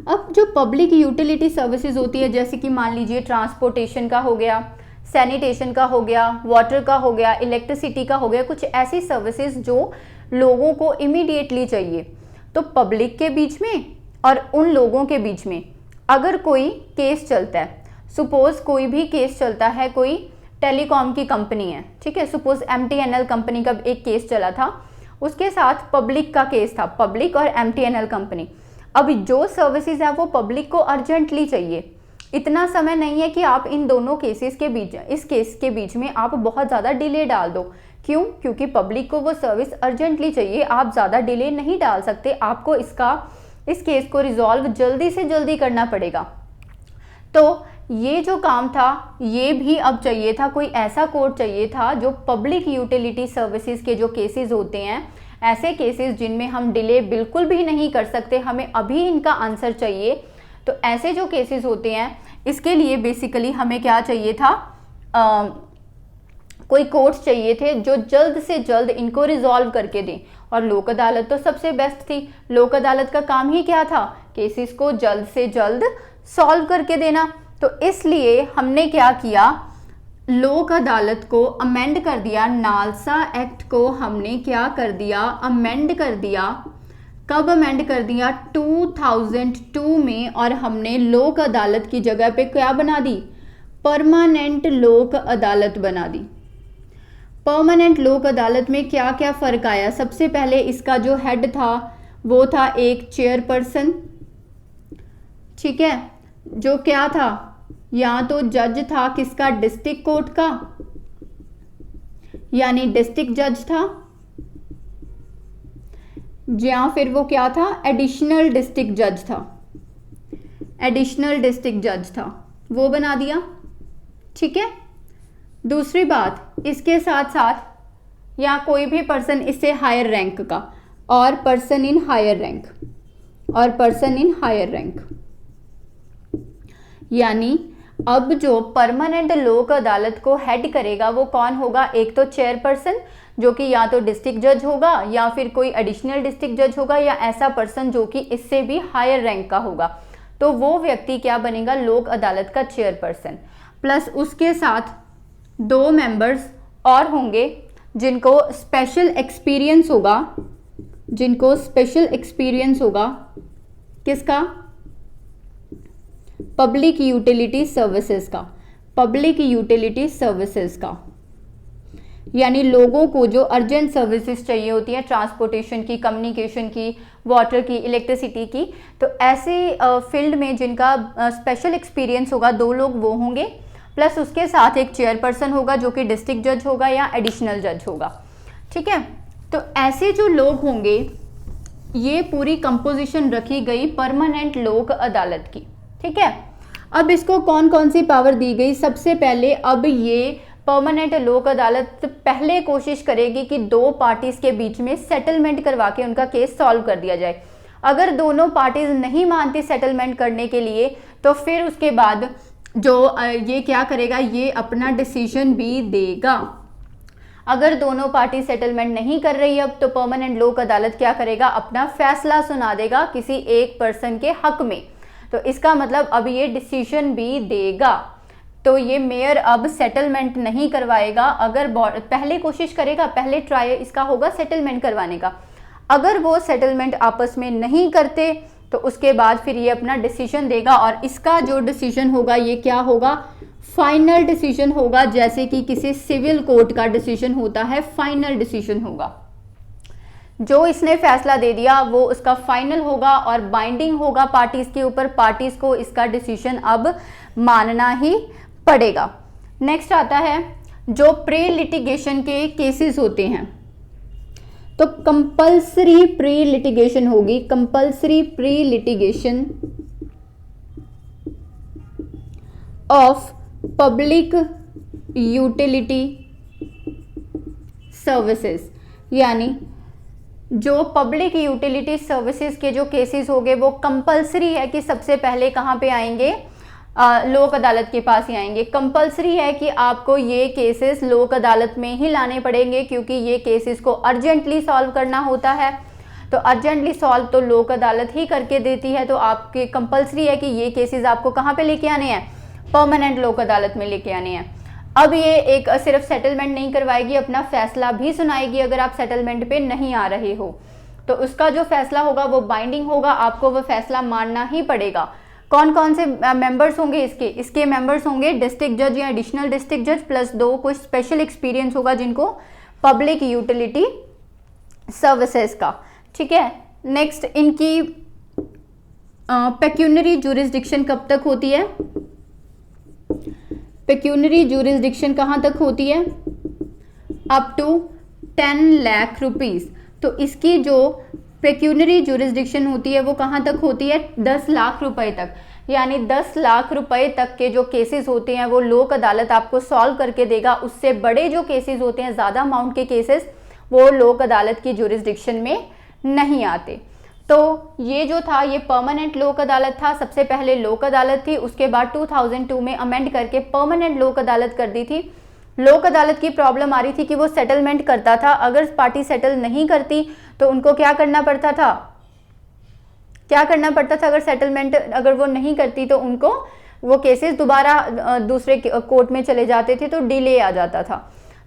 अब जो पब्लिक यूटिलिटी सर्विसेज होती है, जैसे कि मान लीजिए ट्रांसपोर्टेशन का हो गया, सैनिटेशन का हो गया, वाटर का हो गया, इलेक्ट्रिसिटी का हो गया, कुछ ऐसी सर्विसेज जो लोगों को इमीडिएटली चाहिए, तो पब्लिक के बीच में और उन लोगों के बीच में अगर कोई केस चलता है, सपोज कोई भी केस चलता है, कोई टेलीकॉम की कंपनी है, ठीक है, सपोज MTNL कंपनी का एक केस चला था, उसके साथ पब्लिक का केस था, पब्लिक और MTNL कंपनी। अब जो सर्विसेज है वो पब्लिक को अर्जेंटली चाहिए, इतना समय नहीं है कि आप इन दोनों केसेस के बीच, इस केस के बीच में आप बहुत ज़्यादा डिले डाल दो। क्यों? क्योंकि पब्लिक को वो सर्विस अर्जेंटली चाहिए, आप ज़्यादा डिले नहीं डाल सकते, आपको इस केस को रिजॉल्व जल्दी से जल्दी करना पड़ेगा। तो ये जो काम था ये भी अब चाहिए था, कोई ऐसा कोर्ट चाहिए था जो पब्लिक यूटिलिटी सर्विसेज के जो केसेस होते हैं, ऐसे केसेस जिनमें हम डिले बिल्कुल भी नहीं कर सकते, हमें अभी इनका आंसर चाहिए, तो ऐसे जो केसेस होते हैं इसके लिए बेसिकली हमें क्या चाहिए था, कोई कोर्ट्स चाहिए थे जो जल्द से जल्द इनको रिजॉल्व करके दें। और लोक अदालत तो सबसे बेस्ट थी, लोक अदालत का काम ही क्या था, केसेस को जल्द से जल्द सॉल्व करके देना। तो इसलिए हमने क्या किया, लोक अदालत को अमेंड कर दिया, नालसा एक्ट को हमने क्या कर दिया, अमेंड कर दिया। कब अमेंड कर दिया? 2002 में। और हमने लोक अदालत की जगह पे क्या बना दी, परमानेंट लोक अदालत बना दी। परमानेंट लोक अदालत में क्या क्या फ़र्क आया? सबसे पहले इसका जो हेड था वो था एक चेयरपर्सन, ठीक है, जो क्या था, या तो जज था किसका, डिस्ट्रिक्ट कोर्ट का, यानी डिस्ट्रिक्ट जज था, या फिर वो क्या था, एडिशनल डिस्ट्रिक्ट जज था, एडिशनल डिस्ट्रिक्ट जज था, वो बना दिया, ठीक है। दूसरी बात, इसके साथ साथ या कोई भी पर्सन इससे हायर रैंक का, और पर्सन इन हायर रैंक, और पर्सन इन हायर रैंक, यानी अब जो परमानेंट लोक अदालत को हेड करेगा वो कौन होगा, एक तो चेयरपर्सन जो कि या तो डिस्ट्रिक्ट जज होगा, या फिर कोई एडिशनल डिस्ट्रिक्ट जज होगा, या ऐसा पर्सन जो कि इससे भी हायर रैंक का होगा। तो वो व्यक्ति क्या बनेगा, लोक अदालत का चेयरपर्सन। प्लस उसके साथ 2 मेंबर्स और होंगे जिनको स्पेशल एक्सपीरियंस होगा, जिनको स्पेशल एक्सपीरियंस होगा किसका, पब्लिक यूटिलिटी सर्विसेज का, पब्लिक यूटिलिटी सर्विसेज का, यानी लोगों को जो अर्जेंट सर्विसेज चाहिए होती है, ट्रांसपोर्टेशन की, कम्युनिकेशन की, वाटर की, इलेक्ट्रिसिटी की, तो ऐसे फील्ड में जिनका स्पेशल एक्सपीरियंस होगा 2 लोग वो होंगे। प्लस उसके साथ एक चेयरपर्सन होगा जो कि डिस्ट्रिक्ट जज होगा या एडिशनल जज होगा, ठीक है। तो ऐसे जो लोग होंगे, ये पूरी कंपोजिशन रखी गई परमानेंट लोक अदालत की, ठीक है। अब इसको कौन कौन सी पावर दी गई, सबसे पहले अब ये परमानेंट लोक अदालत पहले कोशिश करेगी कि 2 पार्टीज के बीच में सेटलमेंट करवा के उनका केस सॉल्व कर दिया जाए। अगर दोनों पार्टीज नहीं मानती सेटलमेंट करने के लिए, तो फिर उसके बाद जो ये क्या करेगा, ये अपना डिसीजन भी देगा। अगर दोनों पार्टी सेटलमेंट नहीं कर रही अब, तो परमानेंट लोक अदालत क्या करेगा, अपना फैसला सुना देगा किसी एक पर्सन के हक में। तो इसका मतलब अब ये डिसीजन भी देगा। तो ये मेयर अब सेटलमेंट नहीं करवाएगा, अगर पहले कोशिश करेगा, पहले ट्राई इसका होगा सेटलमेंट करवाने का। अगर वो सेटलमेंट आपस में नहीं करते तो उसके बाद फिर ये अपना डिसीजन देगा, और इसका जो डिसीजन होगा ये क्या होगा, फाइनल डिसीजन होगा, जैसे कि किसी सिविल कोर्ट का डिसीजन होता है, फाइनल डिसीजन होगा। जो इसने फैसला दे दिया वो उसका फाइनल होगा और बाइंडिंग होगा पार्टीज के ऊपर, पार्टीज को इसका डिसीजन अब मानना ही पड़ेगा। नेक्स्ट आता है जो प्री लिटिगेशन के केसेस होते हैं, तो कंपल्सरी प्री लिटिगेशन होगी, compulsory pre litigation of public utility services, यानी जो पब्लिक यूटिलिटी सर्विसेज के जो केसेस होंगे वो कंपल्सरी है कि सबसे पहले कहाँ पे आएंगे, लोक अदालत के पास ही आएंगे। कंपल्सरी है कि आपको ये केसेस लोक अदालत में ही लाने पड़ेंगे, क्योंकि ये केसेस को अर्जेंटली सॉल्व करना होता है। तो अर्जेंटली सॉल्व तो लोक अदालत ही करके देती है, तो आपके कंपल्सरी है कि ये केसेस आपको कहाँ पे लेके आने हैं, परमानेंट लोक अदालत में लेके आने हैं। अब ये एक सिर्फ सेटलमेंट नहीं करवाएगी, अपना फैसला भी सुनाएगी। अगर आप सेटलमेंट पे नहीं आ रहे हो तो उसका जो फैसला होगा वो बाइंडिंग होगा, आपको वो फैसला मानना ही पड़ेगा। कौन कौन से मेंबर्स होंगे इसके मेंबर्स होंगे डिस्ट्रिक्ट जज या एडिशनल डिस्ट्रिक्ट जज प्लस 2 कोई स्पेशल एक्सपीरियंस होगा जिनको पब्लिक यूटिलिटी सर्विसेज का, ठीक है। नेक्स्ट इनकी पेक्यूनरी ज्यूरिसडिक्शन कब तक होती है? पेक्यूनरी ज्यूरिसडिक्शन कहाँ तक होती है? Up to 10 lakh rupees. तो इसकी जो पेक्यूनरी ज्यूरिसडिक्शन होती है वो कहाँ तक होती है? 10 लाख रुपए तक। यानी 10 लाख रुपए तक के जो केसेस होते हैं वो लोक अदालत आपको सॉल्व करके देगा। उससे बड़े जो केसेस होते हैं, ज़्यादा अमाउंट के केसेस, वो लोक अदालत की ज्यूरिसडिक्शन में नहीं आते। तो ये जो था ये परमानेंट लोक अदालत था। सबसे पहले लोक अदालत थी, उसके बाद 2002 में अमेंड करके परमानेंट लोक अदालत कर दी थी। लोक अदालत की प्रॉब्लम आ रही थी कि वो सेटलमेंट करता था, अगर पार्टी सेटल नहीं करती तो उनको क्या करना पड़ता था? अगर सेटलमेंट अगर वो नहीं करती तो उनको वो केसेस दोबारा दूसरे कोर्ट में चले जाते थे, तो डिले आ जाता था।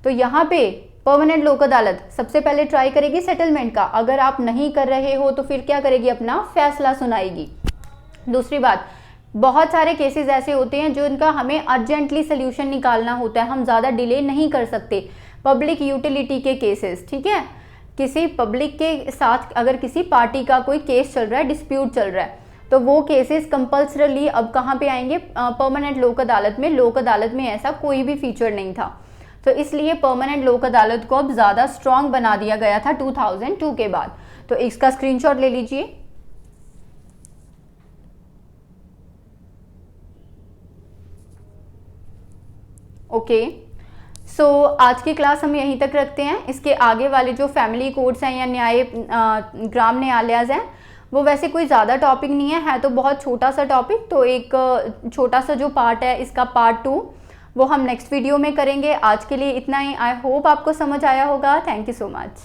तो यहाँ पे परमानेंट लोक अदालत सबसे पहले ट्राई करेगी सेटलमेंट का, अगर आप नहीं कर रहे हो तो फिर क्या करेगी? अपना फैसला सुनाएगी। दूसरी बात, बहुत सारे केसेस ऐसे होते हैं जो इनका हमें अर्जेंटली सोल्यूशन निकालना होता है, हम ज़्यादा डिले नहीं कर सकते। पब्लिक यूटिलिटी के केसेस, ठीक है, किसी पब्लिक के साथ अगर किसी पार्टी का कोई केस चल रहा है, डिस्प्यूट चल रहा है, तो वो केसेस कंपल्सरली अब कहाँ पे आएंगे? परमानेंट लोक अदालत में। लोक अदालत में ऐसा कोई भी फीचर नहीं था, तो इसलिए परमानेंट लोक अदालत को अब ज़्यादा स्ट्रॉन्ग बना दिया गया था 2002 के बाद। तो इसका स्क्रीनशॉट ले लीजिए। ओके, सो आज की क्लास हम यहीं तक रखते हैं। इसके आगे वाले जो फैमिली कोर्ट्स हैं या न्याय ग्राम न्यायालय हैं, वो वैसे कोई ज़्यादा टॉपिक नहीं है तो बहुत छोटा सा टॉपिक। तो एक छोटा सा जो पार्ट है इसका पार्ट 2 वो हम नेक्स्ट वीडियो में करेंगे। आज के लिए इतना ही। आई होप आपको समझ आया होगा। Thank you so much.